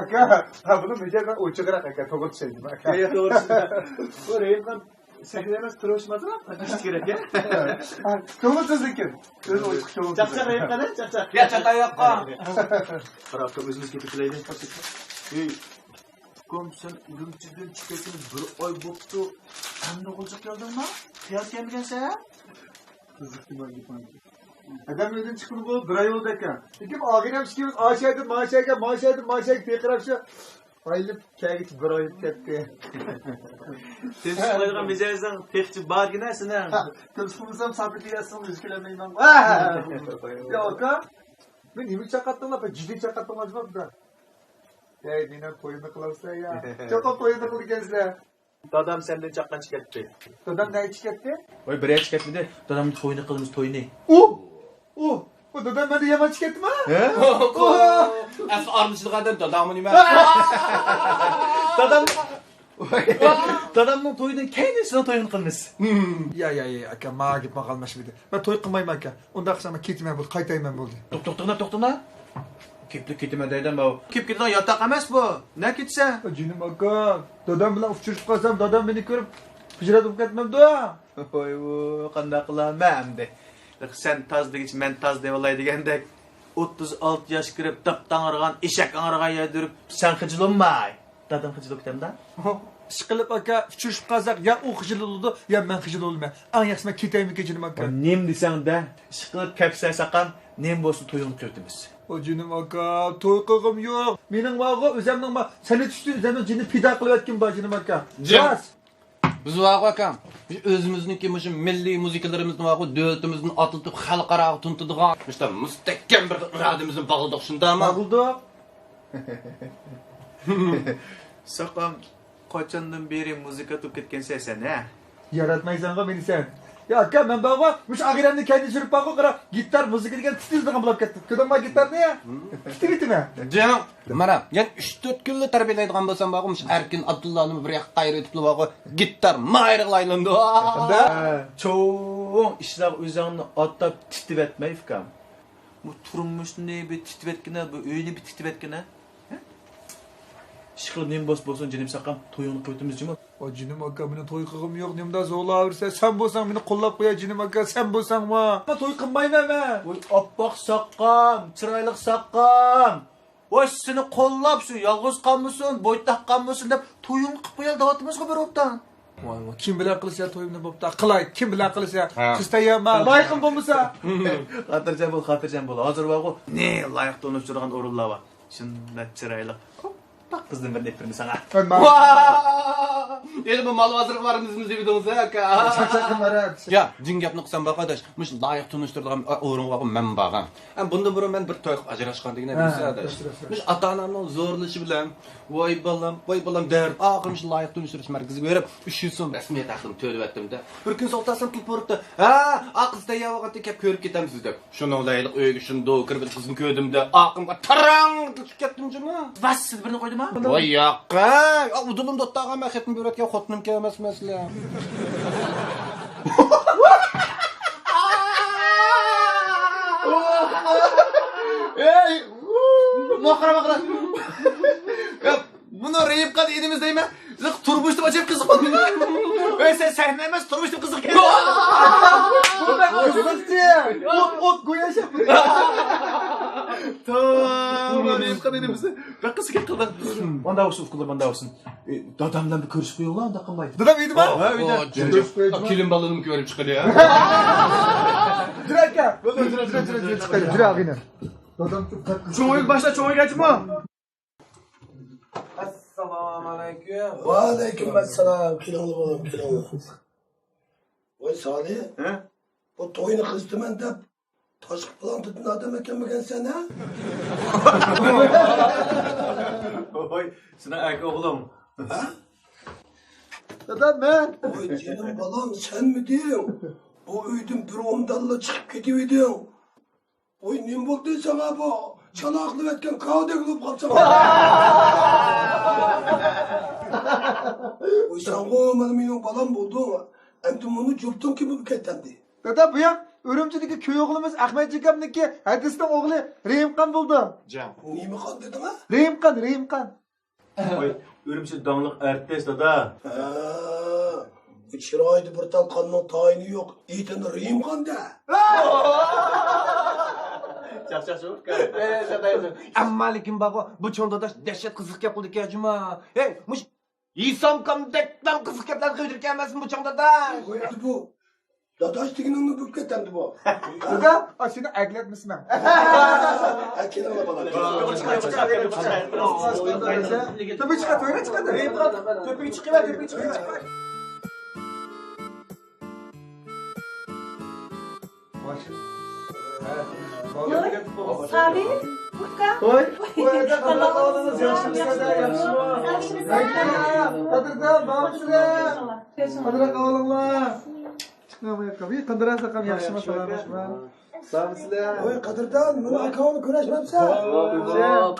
Aka, ha bunu müjdeler uçuğarak aka togut şeydim aka. Ya doğru. Bu Rayimqon sekreterimiz turuşmadı mı? Hiç gerek ya. Togut sizdekin. Öyle uçuk togut. Çakçak Rayimqon çakçak. Ya çakay yapma. Bırak da özünüz getirdiler. Ey. Kom sen Urumchidan chiqayotgan bir oy bo'pti. Qanday olacak geldin mi? Qiyas kelmagan sen? Adam yerden çıkıp bu bir ay oldu aka. İkim ağinem çıkıyoruz maşaydı tekrar şu. Aylıp kağıt bir ay gitti. Sen çıkmayacağın mecazdan tekçi bar gidersin ha. Kılıçmamızdan sabit yazsın üzgülemeyim. Ya aka. Ben yemin çakattım la. Ben ciddi çakattım acaba bir daha. Hey benim toyunu kılarsa ya. Çok toyunu kılırkense. Dadam senden çakkan çıkarttı. Dadam ne çıkarttı? Oy bir yer çıkartmadı. Dadamın toyunu kılımız toyunu. O dadam beni yaman çıkarttı mı? He? As armışlık adam dadamın ima. Dadamın toyunu kendisine toyunu kılmış. Ya aka mağa gitme kalmış mıydı? Ben toy kılmayayım aka. Onda akşama gitmem buldu, kaytayım buldu. To'xtana. Keplik ketime deydan bu. Kep ketgan yotoq emas bu. Ne ketsa? Canım aka. Dadam bilan uçuruşup kalsam dadam beni görüp hicrat ketmemdi. Voy bu qanday qilaman endi. Sen taz degich men taz deb olay degandek 36 yosh kirib tap-tangirgan eshak angirgan yerdirib sen hijilolmay. Dadam hijilib ketamda. Işqilib aka uçuruşup kalsak ya o hicil oldu ya ben hicil olmam. An yaxshi men ketayım canım aka. Nem desangda ish qilib kapsaysaqqan nem bo'lsin to'yini qilibmiz. O canım aka toy qilg'im yo'q. Mening vaqo o'zimning seni tushdi o'zimning jini pida qilayotgan bor canım aka. Cem. Biz vaqo akam. Biz o'zimizniki mush milliy musiqalarimizni vaqo davlatimizni atıltib xalqaro tuntadigan işte mustahkam bir irodamizni bog'ladik shundami? Buldu. Saqam qachondan beri musiqa to'p ketgansan sen ha? Yaratmaysan meni sen. Ya aka ben vaqo mush ag'irani kendi sürüp vaqo qara gitar musiqa degan titildigan bo'lib ketdi. Ko'rma gitar ne ya? Titilmi? Cem. Mana, yani 3-4 kunlik tarbiyalaydigan bo'lsam vaqo mush Erkin Abdullohni bir yoqqa qayritib vaqo gitar mayriqlaylandi. Çoğun işler özünü atıp titip etmeyi fikam. Bu turmuşni bir titip etkine, bu öyle bir titip etkine. Şıklı nem boz bolsun jenim saqam toyunu qo'ytimiz jimi? O jinim aka meni to'y qilg'im yo'q, nemda zo'rlaversa, sen bo'lsang meni qo'llab qo'ya jinim aka, sen bo'lsangmi? Men to'y qilmayman men. Voy oppoq saqam, chiroyli saqam. Voy seni qo'llab shu yolg'iz qolmasin, bo'y taqqanmisin deb to'yini qilib qo'yal davatimiz bir opdan. Voy, kim bilan qilsa to'yimni bo'pti. Qilay, kim bilan qilsa, qistayman. Loyiqim bo'lmasa. Xotirjam bo'l. Hozir vaqo ne loyiqda o'nishtirgan o'rinlar bor. Shunda chiroyli. Bak kızdım ben hepini sana. Elim bu mal vazirliklarımızın zibidimiz aka. Ya, cin gapni qilsam bor qardash, mush loyiq tunishtiradigan o'ringa men borgan. Bundan burun men bir to'y ajrashganligini bilsadash. Mush ota-onamning zo'rlashi bilan voy balam der. Oxir mush loyiq tunishtirish markaziga berib 300 so'm rasmiyat haqim to'lab etdim-da. Bir kun soltasim pul boribdi. Ha, aqizda yog'atda kelib ko'rib ketamiz deb. Shuni olaylik uyga shunda kirib qizni ko'rdim-da, oqimga tarang tushib ketdim-jimi? Bas siz birini qo'ydimi? Voy yoqqa, udulim do'ttag'am xatni berayotgan xotinim kelmas masala. Bakara. Ya bunu Reyipka dediğimiz değil mi? Turmuştum acayip kızık oldu. Sen sahne emez turmuştum kızık geldi. Ot go'yashib. Tamam Reyipka dediğimizde. Ben kızık kıldım. Manda olsun ukullar manda olsun. Dadam bilan bir ko'rishib qo'yinglar unda qilmay. Dadam uydu mu? Ha uyda. Kilim balığını görüp çıkıyor ya. Jura aka. Jura ag'ini. Dadam Cho'ng başla cho'ng açma. Assalomu alaykum. Va alaykum assalom. Kiringlar bolam, kiringlar. Voy Salih. He? Bu to'yni qizdiman deb tashqi plan tutun odam ekanmikan sen ha? Oy, sana aka o'g'lim. Dadam men. Voy jinim bolam senmiding? Bu uydan bir omdalla chiqib ketib eding. Voy nim bo'ldi sana bu? Chanaqlab aytgan qavdek bo'lib qolsan. Voy sen mana mening bolam bo'lding. Endi buni jurting kim bo'lib ketdi? Dada bu yoq Urumchidagi köy o'g'limiz Ahmad jigamniki hadisning o'g'li Rehimqon bo'ldi. Jam. Nima qon deding? Rehimqon. Oy, Urumchi dongliq artist dada. Chiroyli bir tal qonning tayini yo'q. Etini Rehimqonda. Amma lekin baba bu cho'ndada dahshat qiziq gap qildik ya juma. Hey, mush Isom komdekdan qiziq gaplar qo'ydirgan emasmi bu cho'ndada? Qo'yadi bu. Dadash deganingni bo'lib ketdi bu. Dada, ashuni aglatmisman. Akina bolam. To'pi chiqadi. Rehimqon, to'pi chiqib. Salih, Uka. Qo'y, qo'yda qolamiz, yaxshimisiz, yaxshimi? Qadrdon, baxsizlar. Qadra qolinglar. Chiqmamayapti. Qidirasa ham yaxshimi, salamashmi? Sog'misizlar? Voy qadrdon, buni akavni ko'rashmabsan?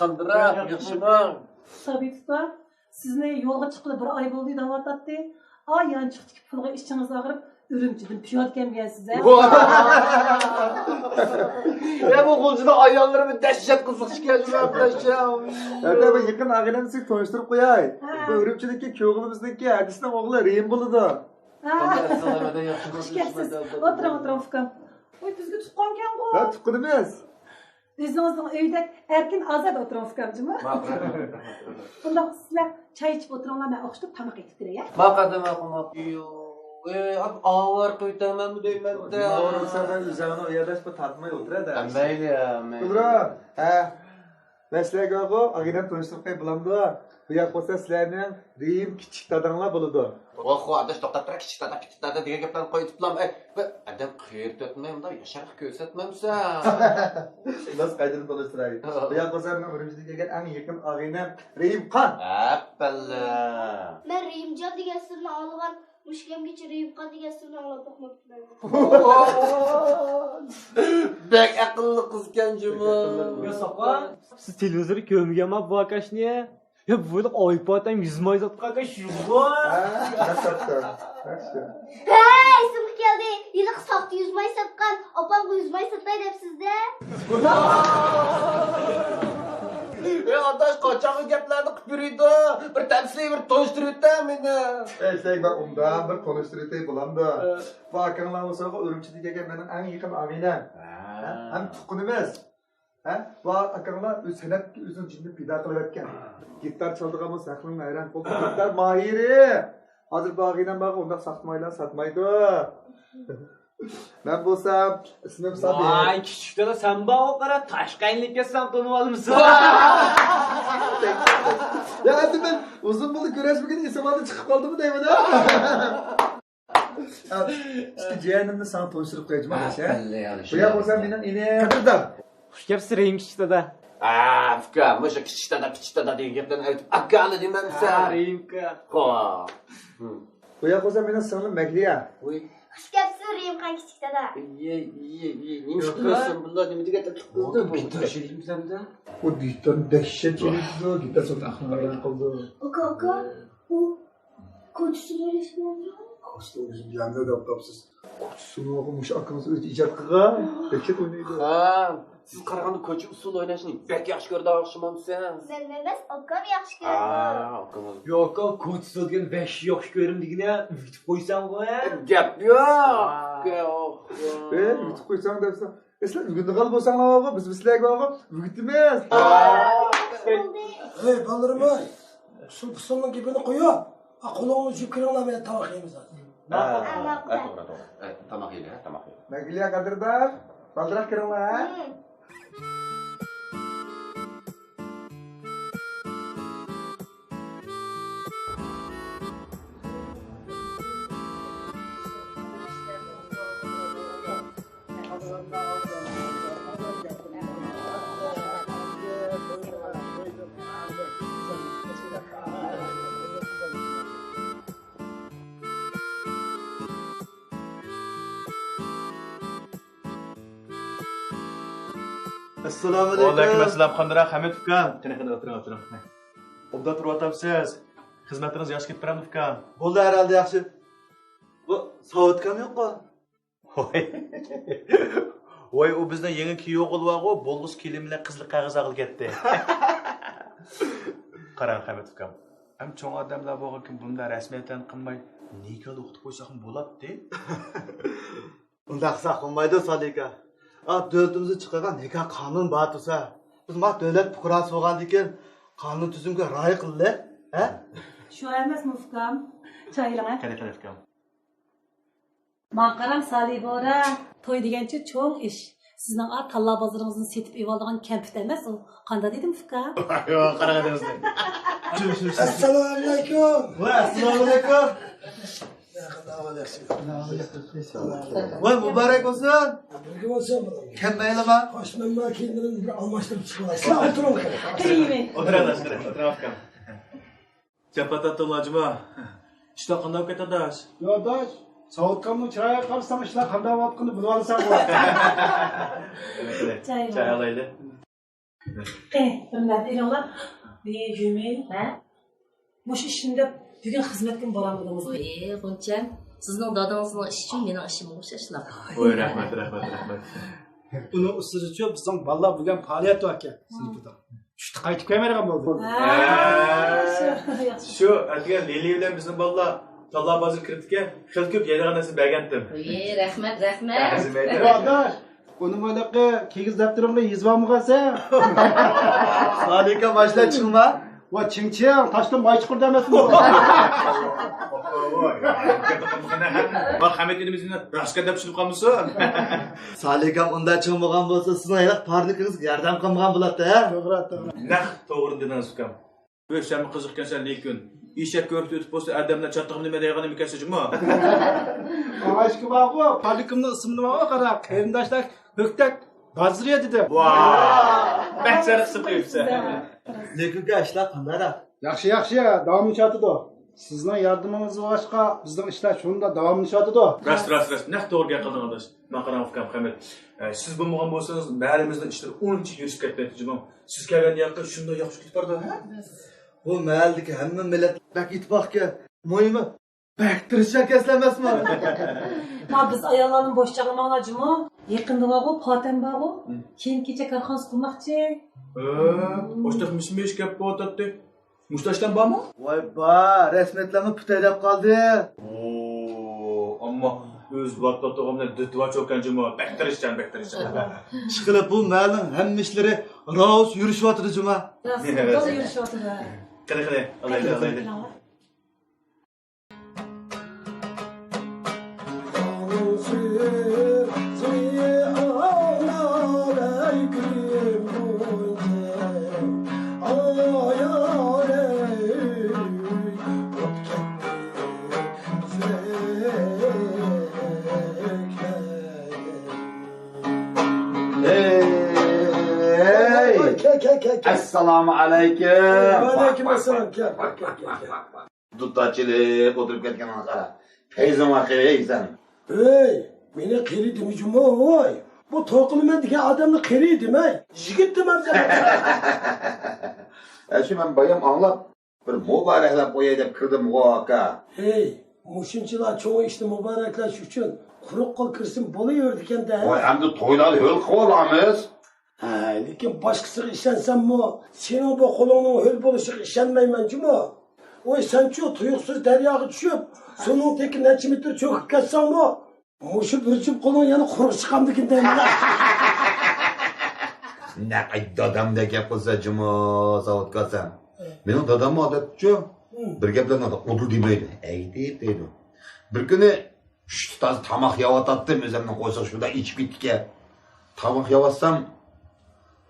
Qandira, yaxshimi? Sabit uka, sizni yo'lga chiqqili bir oy bo'ldi da'vatlatdi. Ay yanchiq tikib pulga ishingiz og'rib, Urumchidan piyod kelgansiz a? Ya bu qo'lchida ayollarimiz dahshat qiziq chiqadi arkadaşlar. Dada ben yaqin ag'inamni siz tanishtirib qo'yay. Bu Urumchidagi ko'g'limizniki hadisning o'g'li Rehim bo'ladi. Xush kelibsiz. O'tiring ukam. Voy bizga tutqankan-ku. Ha, tuqqinimiz. O'zingizning uyda erkin azad o'tiring ukamjimi? Bunda sizlar choy ichib o'tiringlar, men o'qishib tamoq etib kiray. Maqadama ağır koytamam deyman da. Doğru sen üzerine uyadaş bu tatmayı oturada. Mayli. Kudra. Mesleğe o agiden tanıştırıp bulamdı. Bu yaklaşsa sizlerden Rehim kiçik dadanglar buludu. Oxu adaş to'xtatib kichik dada degan gaplarni qo'yib turam. Adam qiyir tutmayman da, yasharq ko'rsatmamsa. Nasıl kaydını tanıştırayım. Bu yaklaşsa ben Urumchiga kelgan eng yaqin aginem Rehimqon. Appalla. Men Rehimjon degan sirni olgan mushkamgacha Rehimqon degan sirni olib boqmoqchiman. Bek aqlli qizkan juma. Siz televizorda ko'rmaganman bu akashni. Ya böyle iPad'dan 100 may satqanqa shu bor. Hey, isim keldi. Yiliq soxta 100 may satgan, opam 100 may satay debsizda. Adaş qochaqi gaplarni qilib yuriydi. Bir tafsili bir tonishtiribdi meni. Sen ben ondan bir konuşturayım bulamdı. Bu akınlar olsa Urumchiga kelgan mening eng yaqin aginem. Hem tuqqinimiz. Bu akınlar san'at o'zini jinni pida qilayotgan. Gitar çaldıqamız saxlın ayran qoldi. Gitar mahiri. Hozir bu aginem bak unda satmaylar satmaydi. Ben bo'lsam ismim Sabit. Ay kichikda sen bana qara Toshkentlikka san tanib olmisiz? Ya endi ben uzun bo'lib ko'rashmagan esimdan chiqib qoldimi deyman. İşte jiyanimni sana tanıştırıp qo'yacağım arkadaşlar. Bu yoq bo'lsa mening inim Qadrdon. Xush kelibsiz Rehim kichikda. Fika, o'sha kichik dada degan gaplarni aytib, akali deymamsa. Rehimka. Xo'p. Bu yoq bo'lsa mening singlim Makliya. Xush kelibsiz Rehimqon kichik dada. Nima qilsin bunlar nima degan qildi? Bitta shirikmizda. O gitar dehşet çelikdi. Gitar çok aklına qildi. Uka, bu ko'chishlar eshitmayapti. Aslında bizim yanında da tapsız. Koçsunu okumuş akınız öz icad kıga. Bekir oynaydı. Ha, siz Qarag'anda ko'cha usul o'ynashni bek yaxshi ko'rdi o'xshamamsiz? Ben emas, akam yaxshi ko'radi. Akamiz. Yo'q, ko'cha usul degan besh yaxshi ko'rim degina yutib qo'ysam qo'y. Gap yo'q. Yutib qo'ysang debsan. Sizlar bugunni qilib bo'lsanglar, biz sizlarga olib, bugitimiz. Hey balalarım ay. Usulun gibini koyuyor. Kolunu jüp kırınglar beni tavak yemiz hadi. Tamak yedi, tamak yedi. Magiliya qadrdar, baldiroq kiringlar. Assalomu alaykum. Alaykum assalom Qandiroq Hamid ukam. Qanaqa o'tiring. Obda turyapsiz. Xizmatingiz yaxshi ketib turibdi ukam. Bo'ldi herhalde yaxshi. Bu sovutkam yo'q-ku. Voy, u bizdan yangi kuyov bo'lib-ku, bo'lg'us kelim bilan qizlik qog'oz olib ketdi. Qarang Hamid ukam. Ham cho'ng odamlar bo'lgan bunday rasmiyatdan qilmay, nikohni o'qitib qo'ysak ham bo'ladi-da. Unda qilsak bo'lmaydi, Salika. Davlatimizni chiqargan nikoh qonun bor tursa, biz mat davlat fuqarosi bo'lgan ekan, qonun tuzumga rioya qildi, ha? Shu emasmi ukam? Choylang. Qanaqa ukam? Man qaram Salibora, to'y degancha cho'ng ish. Sizning talla bozoringizni setib evoldigan kampit emas u. Qanday dedim ukam? Yo'q, qarang Assalomu alaykum. Va assalomu alaykum. Voy muborak bo'lsin. Birga bo'lsin bilan. Kim maylaman? Hoshmanma kendirini bir almashtirib chiqib olay. Sizlar o'tiring. O'tiramiz, ukam. Chapata lojma. Ishlar qanday ketadi? Yo'ldosh, sovutkonni chiroyga qarasam ishlar qanday bo'layotganini bilib olsam bo'ladi. Çay alaylı. Bunlar deyirlar. Men Jumel, ha? Mush ishimda bugun xizmatga boramidimiz. G'uncha, sizning dadangizning ishi uchun mening ishim o'xshashlar. Voy, rahmat. Uni ustiga bizning bolalar bo'lgan faoliyat bor ekan. Sinfda. Tushdi qaytib kelmaydigan bo'ldi. Şu atgan Lili bilan bizning bolalar Talla bazı kritikə xil köp yediğən narsa bəgəndim. Rahmat. Yo'ldosh, uni bo'laqa kigiz daftarimda yozib olmagansan. Salika başla çıkma. Va chingchang, tashdan moy chiqur demasmi? Bak Hamid elimizdən raskada pişirib qalmısan. Salikam unda çıkmagan bo'lsa, sizning ayaq parnikingiz yordam qilmagan bo'ladi, ha? Naq to'g'ri dedingiz ukam. O'shami qiziqkansan lekin eshak ko'rib o'tib bo'lsa adamlar chattig'im nima deygani mikansajmi? Aşkı bağı, parlikimning ismini bağı qara. Qarindoshlar Höktak Bazriya dedi. Bəhsəni qısıb qoyubsan. Lekin ishlar qanday? Yaxshi, davomlashyapti. Sizning yardamingiz boshqa bizning ishlar shunda davomlashyapti. Rast. Naq to'g'ri gap qildingiz adash. Maqaram ukam Hamid. Siz bo'lmagan bo'lsangiz, mahallimizda ishlar 10-chi yurishib ketmaydi. Siz kelgan yoqqa shunday yaxshi ketib bordi, ha? Bu mahaldagi hamma millat bak ittifoqga mo'yimi bak tirishak eslanmasmi? Ma biz ayollarning bo'shchaqlamoqlajimi? Yaqinda bor-ku, Potem bor-ku. Keyin kecha korxonasi qurmoqchi. Boshqa mishmish gap bo'tadi. Mushtashdan bormi? Voy ba, rasmiyatlarni putaylab qoldi. Ammo o'z vaqtida to'g'rimdan ditva cho'kanjimi? Bektirishchan. Chiqilib bu ma'lum hamma ishlari ro'z yurishyapti juma. Rost yurishyapti. Qani, alayli. Assalomu alaykum. Aleyküm assalam. Gel. Dutachilik o'tirib ketganini qara. Feyzim aqiysan. Hey, meni qiri demijimi voy. Bu to'qiman degan odamni qiri demay. Yigit demabsan. Shu men bayam anglab bir muboraklab qo'yay deb kirdim aka. Hey, Muşunchilar çoğu ishni muboraklash uchun quruq qo'l kirsin bo'laverdi-kanda. Voy, endi to'ylarni ho'l qilib olamiz. Ha, lekin boshqasiga ishonsam-mu, sening bu qo'lingning ho'l bo'lishiga ishonmayman-ku. Voy, sen-chu tuyuqsiz daryoga tushib, suvning teki necha metr cho'kib ketsan-mu, mushu bir jup qo'ling yana quruq chiqamdikin deyman. Naqay dadamdek gap qilsa jimo savodkasam. Mening dadam odatchi. Bir gaplarni o'dil demaydi. Aytib deydi. Bir kuni shutaz tamoq yeyotdim, o'zimning qo'shiq shunda ichib ketdik. Tamoq yeyotsam,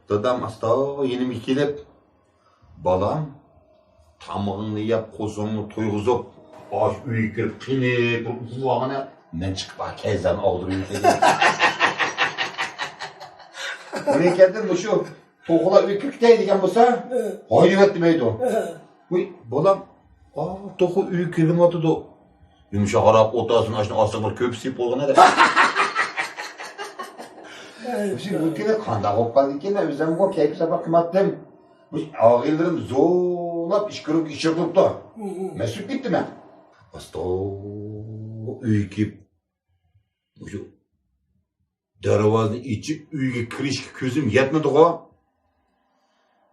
dadam yenimga kelib, "Bolam, tamog'ingni yeb, qo'zingni to'yg'izib, osh uyga kirib qinib, uzoqni men chiqib kayzani oldirib dedi." Lekin shu to'g'la uyga kirib degan bo'lsa, "Hoyvat" demaydi. Voy, bolam, to'g'ri uyga kirmadi-da. Yumshoqroq o'tasini ashna ostiga bir ko'p sip bo'lgan edi. Shu o'tgan qanday bo'lib qoldi-ki, o'zim bu kayf sabab qilmadim. Bu og'illarim zo'rlab ish ko'rib ishiribdi. Mas'ul ketdiman. Asto uyga kelib, shu darvozani ichib uyga kirishga ko'zim yetmadi-ku.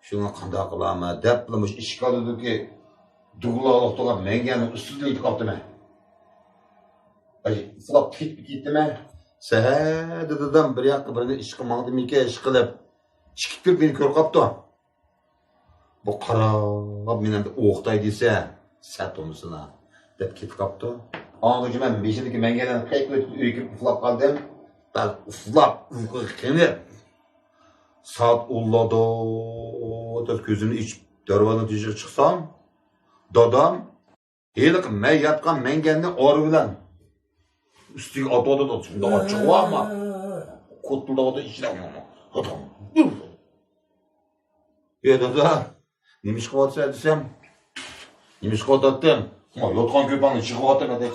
Shuni qanday qilaman deb bilmish ish qildi-ki, dug'loqliqda mengani ustida qoldim. Ay, flop ketdimi? Sahar dadam bir yoqqa birini ish qilmoqdimi-ki, ish qilib, chiqib kirib meni ko'rib qopti. Bu qarab meni o'qtay desa, satomsina deb ketib qopti. Og'izga men beshidagi mengani qaytib uyga uxlab qoldim. Ben uxlab qinib soat ulladi. O'tib ko'zimni ichib darvozadan teshib chiqsam, dadam heliq men yotgan mengani ori bilan üstüge atladı da şimdi açık var mı? Kutluda da işlem ama. Adam. Ya da neymiş kıvatsa desem. Neymiş kıvatattım. Ama yotkan köpeğini çıkıp atamadı.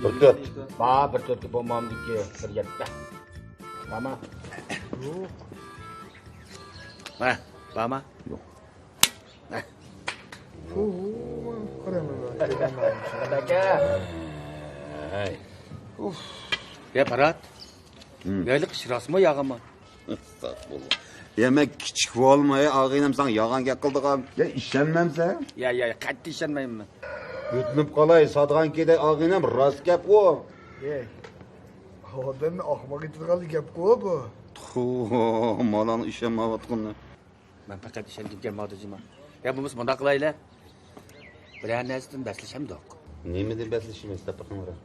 Bertut, ba bertut ke pomam dike kerjat dah. Mama. Nah, mama. Yok. Nah. Hey. Ya Berat. Yaylık şırası mı yağı mı? Estağfurullah. Yemek küçük olmaya ağaynam sana yağan gel kıldık. Ya işlenmem sen? Ya, kaç işlenmeyim ben. Ötünüp kalay, sadgan kede ağaynam rast gap o. Adam ahmak ettirgalı gap ko bu. Tuh, malan işlenme vatqınla. Ben fakat işlendim gelmadığıma. Ya bu bunda kılayla. Bir neresinden besleşem de yok. Nemeden besleşmeyiz de bakın oraya.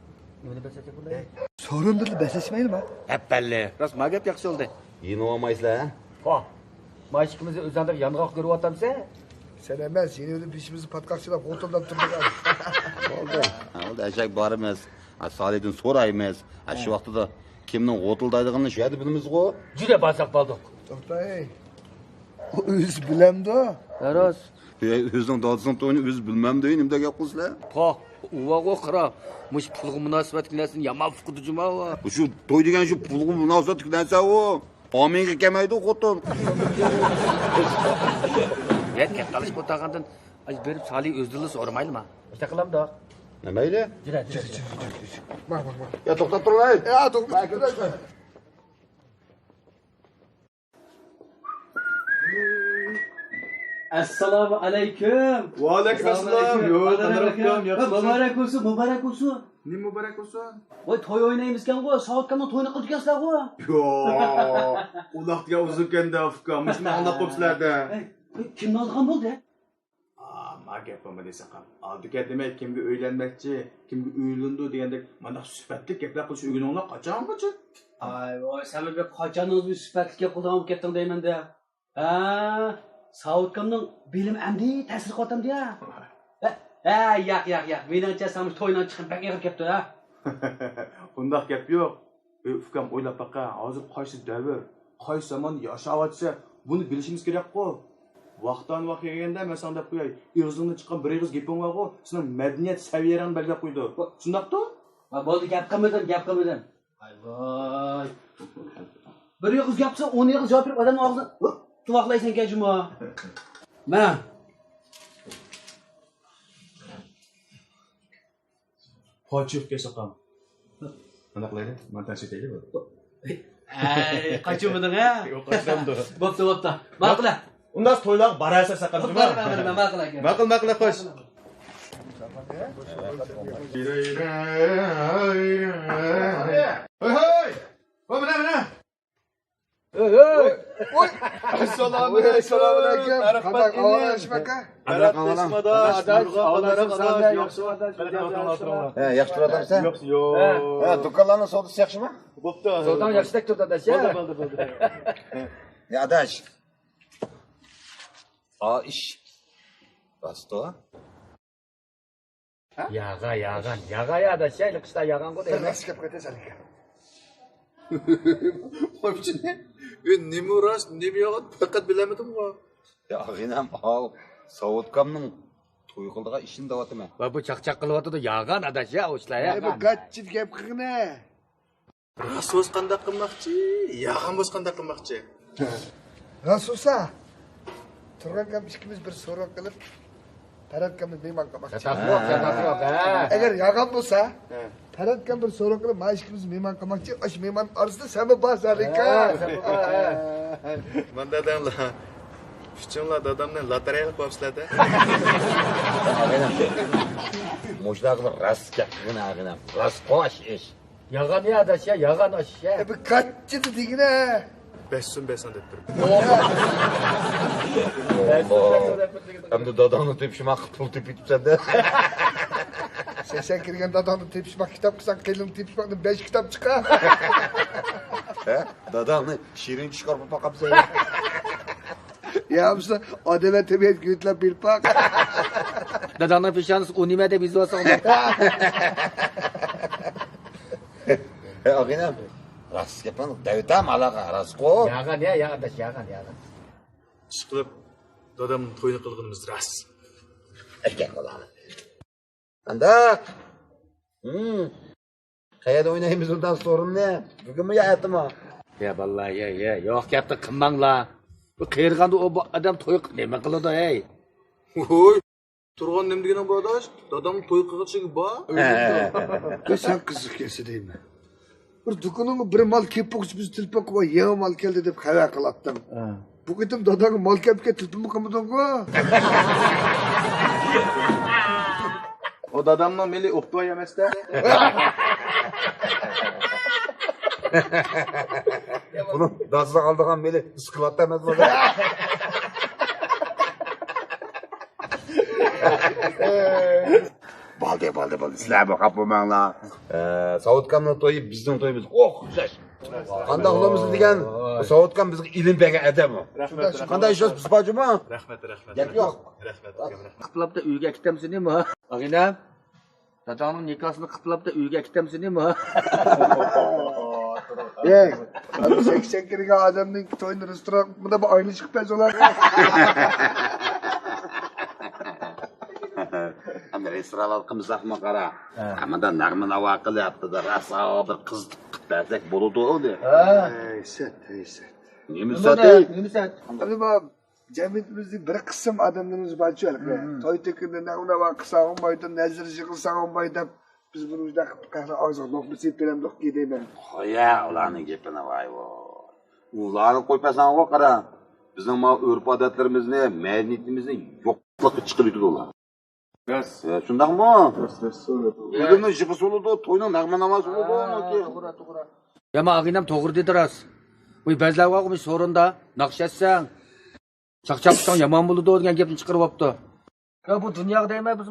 Nemeden besleşem de? Sorun değil besleşmeyelim ha. Hep belli. Rast ma gap yaxşı oldu. Yeni olmayızlar ha? Ha. Maaşımızı özendek yanıqaq görüp atamsa? Sen hemen seni öyle peşimizi patkakçılar koltuğundan tutmak Oldu, eşek barımız. Salih'den sorayımız. Şu vakti da kimden otuldaydıqını şu yedi bilimiz o. Cüre basak baldık. Toktay. O öz bilem de. Eras. Özün dadısın toyunu öz bilmem deyin, de gap kızlar. Ha, uva o kıra. Muş pulgu münasebet günesin yaman fukuducuma var. Şu toy degen şu pulgu münasebet günesin o. Aminge kemeydi o kotun. Ya keptalış botağından berip Salih özdürlü sormaylı mı? İşte kılam da. Ne meyle? Cüre. Bak. Ya toktat dur lan. Ya toktat. Assalomu alaykum. Va alaykum assalom. Muborak olsun, muborak olsun. Ne mübarek olsun? Voy to'y o'ynaymizkan-ku, soatkamdan to'yni qilgansizlar-ku. Yo, uloqga uzukanda afkam, mushuni anglab qo'psizlarda. Kimni olgan bo'ldi? Ma gapimni desa ham. Oldiga demak kimga uylanmoqchi, kimga uylandi degandek mana sifatli gaplar qilish o'rganinglar qachongacha? Ay, voy, sen bir qachon o'zi sifatli gap qilib ketding deyman-da. Ha, soatkamning bilim amdi ta'sir qilyapti-ya. Yo'q. Menimcha sen to'ydan chiqib bakir kelibdi ha. Bundoq gap yo'q. Ukam o'ylab baqa, hozir qaysi davr, qaysi zamon yashayotsa, buni bilishimiz kerak-ku. Vaqtdan vaqt kelganda men sana deb qo'yay. Og'zingdan chiqqan bir og'iz gaping bor-ku, sening madaniyat saviyangni belgilab qo'ydi. Shundaqmi? Va bo'ldi, gap qilmadim. Voy. Bir og'iz gapsa 10 og'iz javob berib odamning og'zini tuvoqlaysan kajimo. Mana. Qochib kesaqam. Mana qilaylik, men tanishaylik. Ay, qochibding ha? Yo'q, qochsamdi. Bo'pti. Maqla. Undan to'ylar barasa saqamdimi? Maqla qo'sh. Hey! Mana. Oy! Assalomu alaykum. Qadak avvalashmaka. Qadak yaxshi turadimsan? Yo'q. Do'konlarning savdosi yaxshimi? Bo'pti. Savdon yaxshidek turdi adash. Bo'ldi. Ya adash. ish. Basto. Yag'an ya adash, qishda yag'an qo'ydi. Nasib qilib ekan. Qo'yibchini. Nima rost, nima yo'q, faqat bilamadim-ku. Ya g'inam al. Savutkamning to'y qildigan ishini da'vatman. Va bu chaqchaq qilyapti, yag'an adash ya, o'shlar ya. Bu gachchit gap qilgina. Rasos qanday qilmoqchi, yag'an bo'z qanday qilmoqchi. Rasosa. Turgan kam ikkimiz bir so'roq qilib, Taratkamni mehmon qilmoqchi. Yo'q, Agar yag'an bo'lsa, Taratkan bir so'roq qilib, mana ikkimiz mehmon qilmoqchi. Osh mehmon orasida sami bor ekan. Men dadamlar Pichonlar dadamdan lotereya qo'yibsizlar-da. Mo'jlag'ini rast gapgina ag'inam. Rast qo'sh ish. Yag'an ya adash ya, yag'an osh ya. Bu qachchidi degina. 5 so'm deb turibdi. Hamda dadamni tepishma pul tepibsan-da. Sen kirgan dadamni tepishma kitob qilsan, kelin tepishmakni 5 kitob chiqar. Dadamni shirin chiqarib boqabsan. Yağımsa adama tebiyet gütle bir bak. Dadamın pişanısı o nime de biz olsa onu. Ağinam, rast yapan devletam alaqa rast qo'y. Yağan ya, yağan. Chiqib dadamning to'yini qilganimiz rast. Ekan qoladi. Anda. Qayerda o'ynaymiz undan sorun ne? Bugunmi yo ertami? Ya vallahi ya. Yo'q gapni qilmanglar. Bu qiyirganda o adam to'y nima qiladi ey? Voy, turgan nima degan bu adash? Dadamning to'y qilg'ichigi bor. Sen qiziq kelsa deyman. Bir do'koningga bir mal keppoqchi biz tilpa qo'y, yana mal keldi deb xabar qilatdim. Bu qitim dadamga mal kelibga tilpimi qilmading-ku. O dadamning meli o'qitoy emas-da. Bunu dazda qaldırgan meli iskilatda emas bu. Balde. Sizlar boqab bo'lmanglar. Savutkamning to'yi bizning to'yimiz o'xshash. Qanday qilamiz degan Savutkam bizga ilm bergan adam u. Qanday ishlaysiz biz bojimi? Rahmat. Gap yo'q. Rahmat. Qiplabda uyga ketamsizmi? Ag'inam. Dadamning nikosini qiplabda uyga ketamsizmi? Ey, 80 kirgan odamning to'yini restoranda bir oylik chiqib bersalar. Ama restoranlar qimizaqma qara. Hamada nag'ma navo qilyapti-da, raso bir qiz qilib bersak bo'ladi-ku. Nima sat? Hadi bak, cemiyetimizde bir kısım adamlarımız var ki toy tekinde nag'ma qilsam olmaydi, nazar yig'ilsam olmaydi. Biz bunu juda qahra og'zga lokmisi bilan loq deyman. Qo'ya, ularning gapini voy. Ularni qo'ypasan-ku qara. Bizning ma urf odatlarimizni, madaniyatimizni yo'qlikka chiqarib ular. Bas, shundaqmi? Bugunni yig'i so'ladi, to'yning nag'ma namozi bo'ldi. To'g'ri. Ya ma ag'inam to'g'ri dedi ras. Bu ba'zilar qo'ymish so'rinda naqshatsang, chaqchaqsan yomon bo'ladi degan gapni chiqarib olibdi. Ya bu dunyoda deyman biz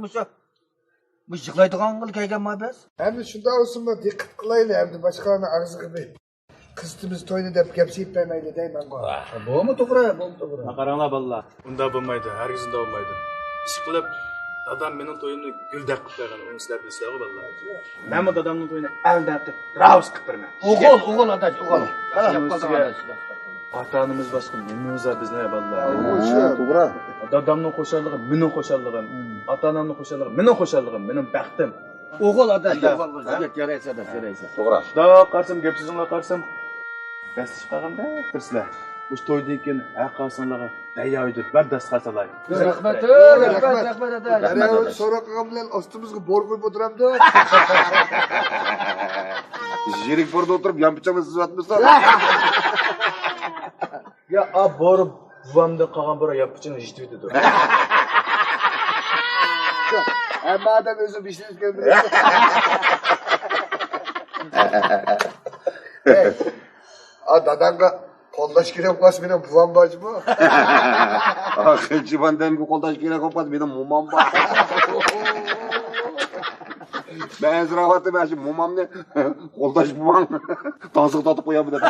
bu yig'laydigan qil kelganmi biz? Endi shunda olsinmi, diqqat qilaylik, endi boshqalarni og'ziga ber. Qizimiz to'yni deb gap seyib bermaydi deyman-ku. Bo'mi to'g'ri. Qaranglar bolalar. Unda bo'lmaydi, hargiz unda bo'lmaydi. Ish qilib dadam mening to'yimni guldaq qilib bergan, uni sizlar bilasizlar bolalar. Men bu dadamning to'yini aldab, raus qilib berman. O'g'il adash, o'g'il. Ata-onamiz boshqa nimamiz bor bizni bolalar. To'g'ri. Dadamning qo'shallig'i, mening qo'shallig'im, ota-onamning qo'shallig'i, mening qo'shallig'im, mening baxtim. O'g'il ota, yaraysa da, yaraysa. To'g'ri. Da qarsam, gap so'zingga qarsam, basish qolganda tursinlar. Bu to'ydan keyin aqasinglarga dayoydir, bardast qilsalar. Rahmat, rahmat ota. Daryo so'roq qilgan bilan ostimizga bor qo'yib o'tiramdi. Yirik borda o'tirib, yampichamiz sizatmasa. Ya, borib buvamda qolgan bir yappichini eshitib edi. Hamma odam o'zi ishlayotgan biladi. Dadamga qo'llash kerak emas, mening buvam bormi? Xilchibandamga qo'llash kerak emas, mening momam bor. Ben ziravatı ben şimdi mumamni qo'llash buvam toziq totib qo'yaman dedi.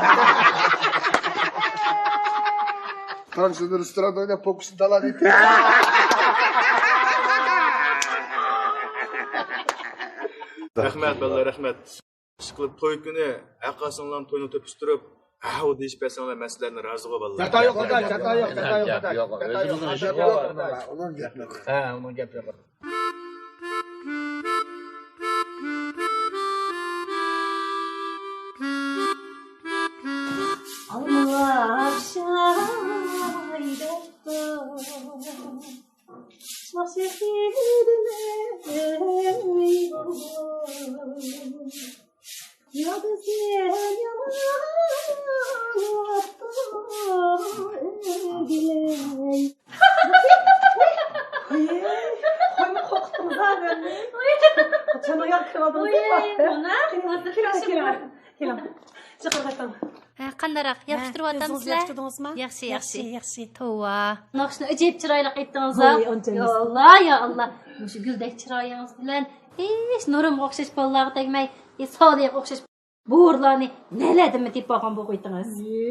Tanışını restoranda oynab pokusini talan etdi. Rahmat bolalar, rahmat. Ish qilib to'y kuni aqasinglarni to'yni to'pishtirib, ha deyish pasanglar masalalarni rozi qil bolalar. Chata yo'q ota, chata yo'q, chata yo'q. O'zimizning ishi bor. Uning gapi yo'q. Ha, uning gapi yo'q. Allah şahidettim. Ya da sen yaman Koyma korktunuz ha beni. Kaçana yakaladım. Kelam. Çıkır bakalım. Qandaroq yaxshi o'zingiz yaxshi turyapsizlar? yaxshi yaxshi Tova. Naqshni ajoyib chiroyli aytdingiz-a. Ya Alloh, ya Alloh. Mushu guldek chiroyingiz bilan hech nurimga o'xshash bolalarga tegmay, Soliyaga o'xshash bo'rlarni neladimi deb boqgan bo'g'oydingiz.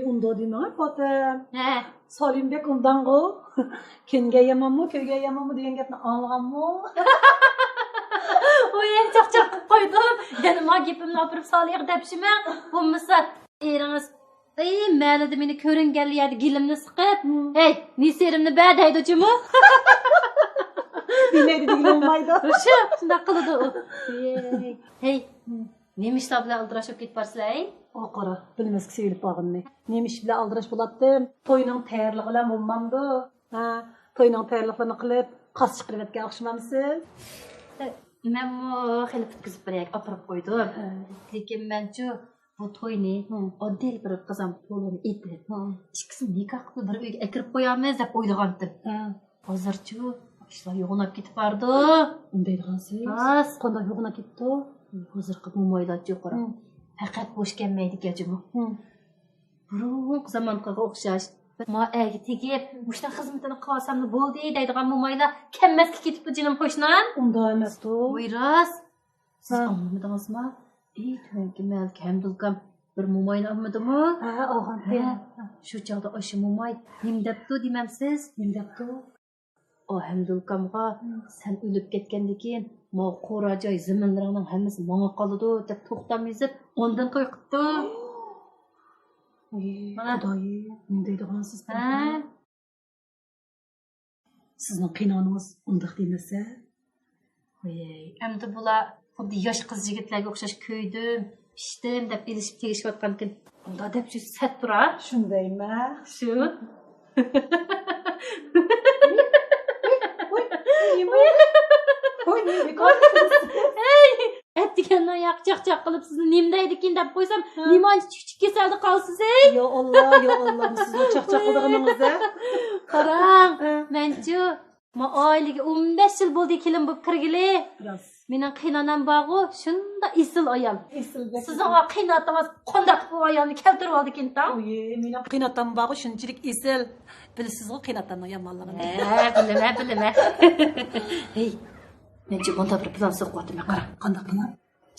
Unda demang xotin. Ha. Solimbek undango. Kimga yamanmi, kuyga yamanmi degan gapni anglaganmi? Oy, chaqchaq qilib qo'ydim. Yana men gapimni olib Soliyaga depshimi? Bo'lmasa eringiz ma'lida meni ko'ringan yerda gilimni siqib, "Hey, niserimni badaydi-chimi?" Bilmaydi degan olmaydi. Shu, shunday qiladi u. Hey, nima ishlar bilan aldirashib ketibsizlar? Oqara, bilmasga sevilib qolganni. Nima ish bilan aldirash bo'ladi? To'yning tayyorligi bilan bo'lmamdi. Ha, to'yning tayyorligini qilib, qas chiqarib yotgan o'xshamamsiz? Men xil bitkizib beray, opirib qo'ydim. Lekin men-chu bu to'yni oddiy bir qizam qo'lini etib, ikkisini nikoh qilib bir uyga kirib qo'yamiz deb o'ylagandim. Hozirchu ishlar yo'g'onab ketib bordi. Unday degansiz? Qanday yo'g'onab ketdi? Hozirgi mo'maylar yo'qora. Faqat bo'sh kelmaydi gajimi. Burun zamonga o'xshash. Ma agi tegib, mushta xizmatini qilsam bo'ldi deydigan mo'maylar kammasga ketibdi jinim qo'shnan. Unday emas-ku. Buyurasiz. Siz anlamadingizmi? To'nki mal kamdulkam bir mo'mayni olmadimi? Ha, olgan. Shu chog'da o'sha mo'may nim debdi demamsiz? Nim debdi? Hamdulkamga sen o'lib ketgandan keyin mo qo'rajoy zaminlaringning hammasi menga qoladi deb to'xtam yozib, ondan to'y qildi. Mana doyi, bunday degansiz. Sizning qiynoningiz undaq demasa? Endi bular xuddi yosh qiz yigitlarga o'xshash kuydim, pishdim deb ilishib tegishayotgan ekan. Unda deb shu sat turar. Shundaymi? Shu. Aytgandan yaqchaq qilib sizni nimdaydikin deb qo'ysam, limon kichik kasalda qolsiz. Yo Alloh, siz o chaqchaq qilganingizda. Qarang, menchu ma oilaga 15 yil bo'ldi kelin bo'lib kirgili. Mening qiynonam bor-ku, shunda isil ayol. Sizning qiynotingiz qanday bu ayolni keltirib oldi ekan-da? Mening qiynotam bor-ku, shunchalik isil. Bilsiz-ku qiynotamning yomonligini. Bilma. Hey, menchi bunda bir plan so'qyaptim. Qara, qanday plan?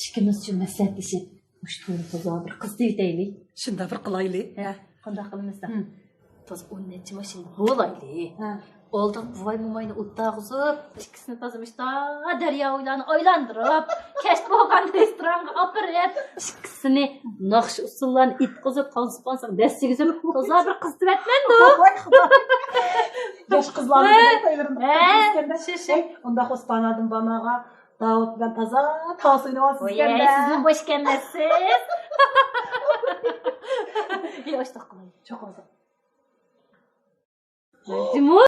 Ikkimiz uchun maslahatlashib, mush to'yni to'g'ri bir qiz deylik. Shunda bir qilaylik. Ha, qanday qilamiz-da? To'z 10 mashina bo'laylik. Oldu buvay mumayını uttağızıp, ikisini tazımışda derya oylarını aylandırıp, keşke boğan restoranga apırıp, ikisini nakş usullarını itkızıp, tanışıpansın, destegizip, toza bir kız tüvetmen de. Yaş kızlarını da koyarım. Şişe. Onda hostanadım bana. Davut ben taza tasını var Oye, sizden de. sizin boş gelmezsiz. İyi, hoş da kolayım. Çok oldu. Timur.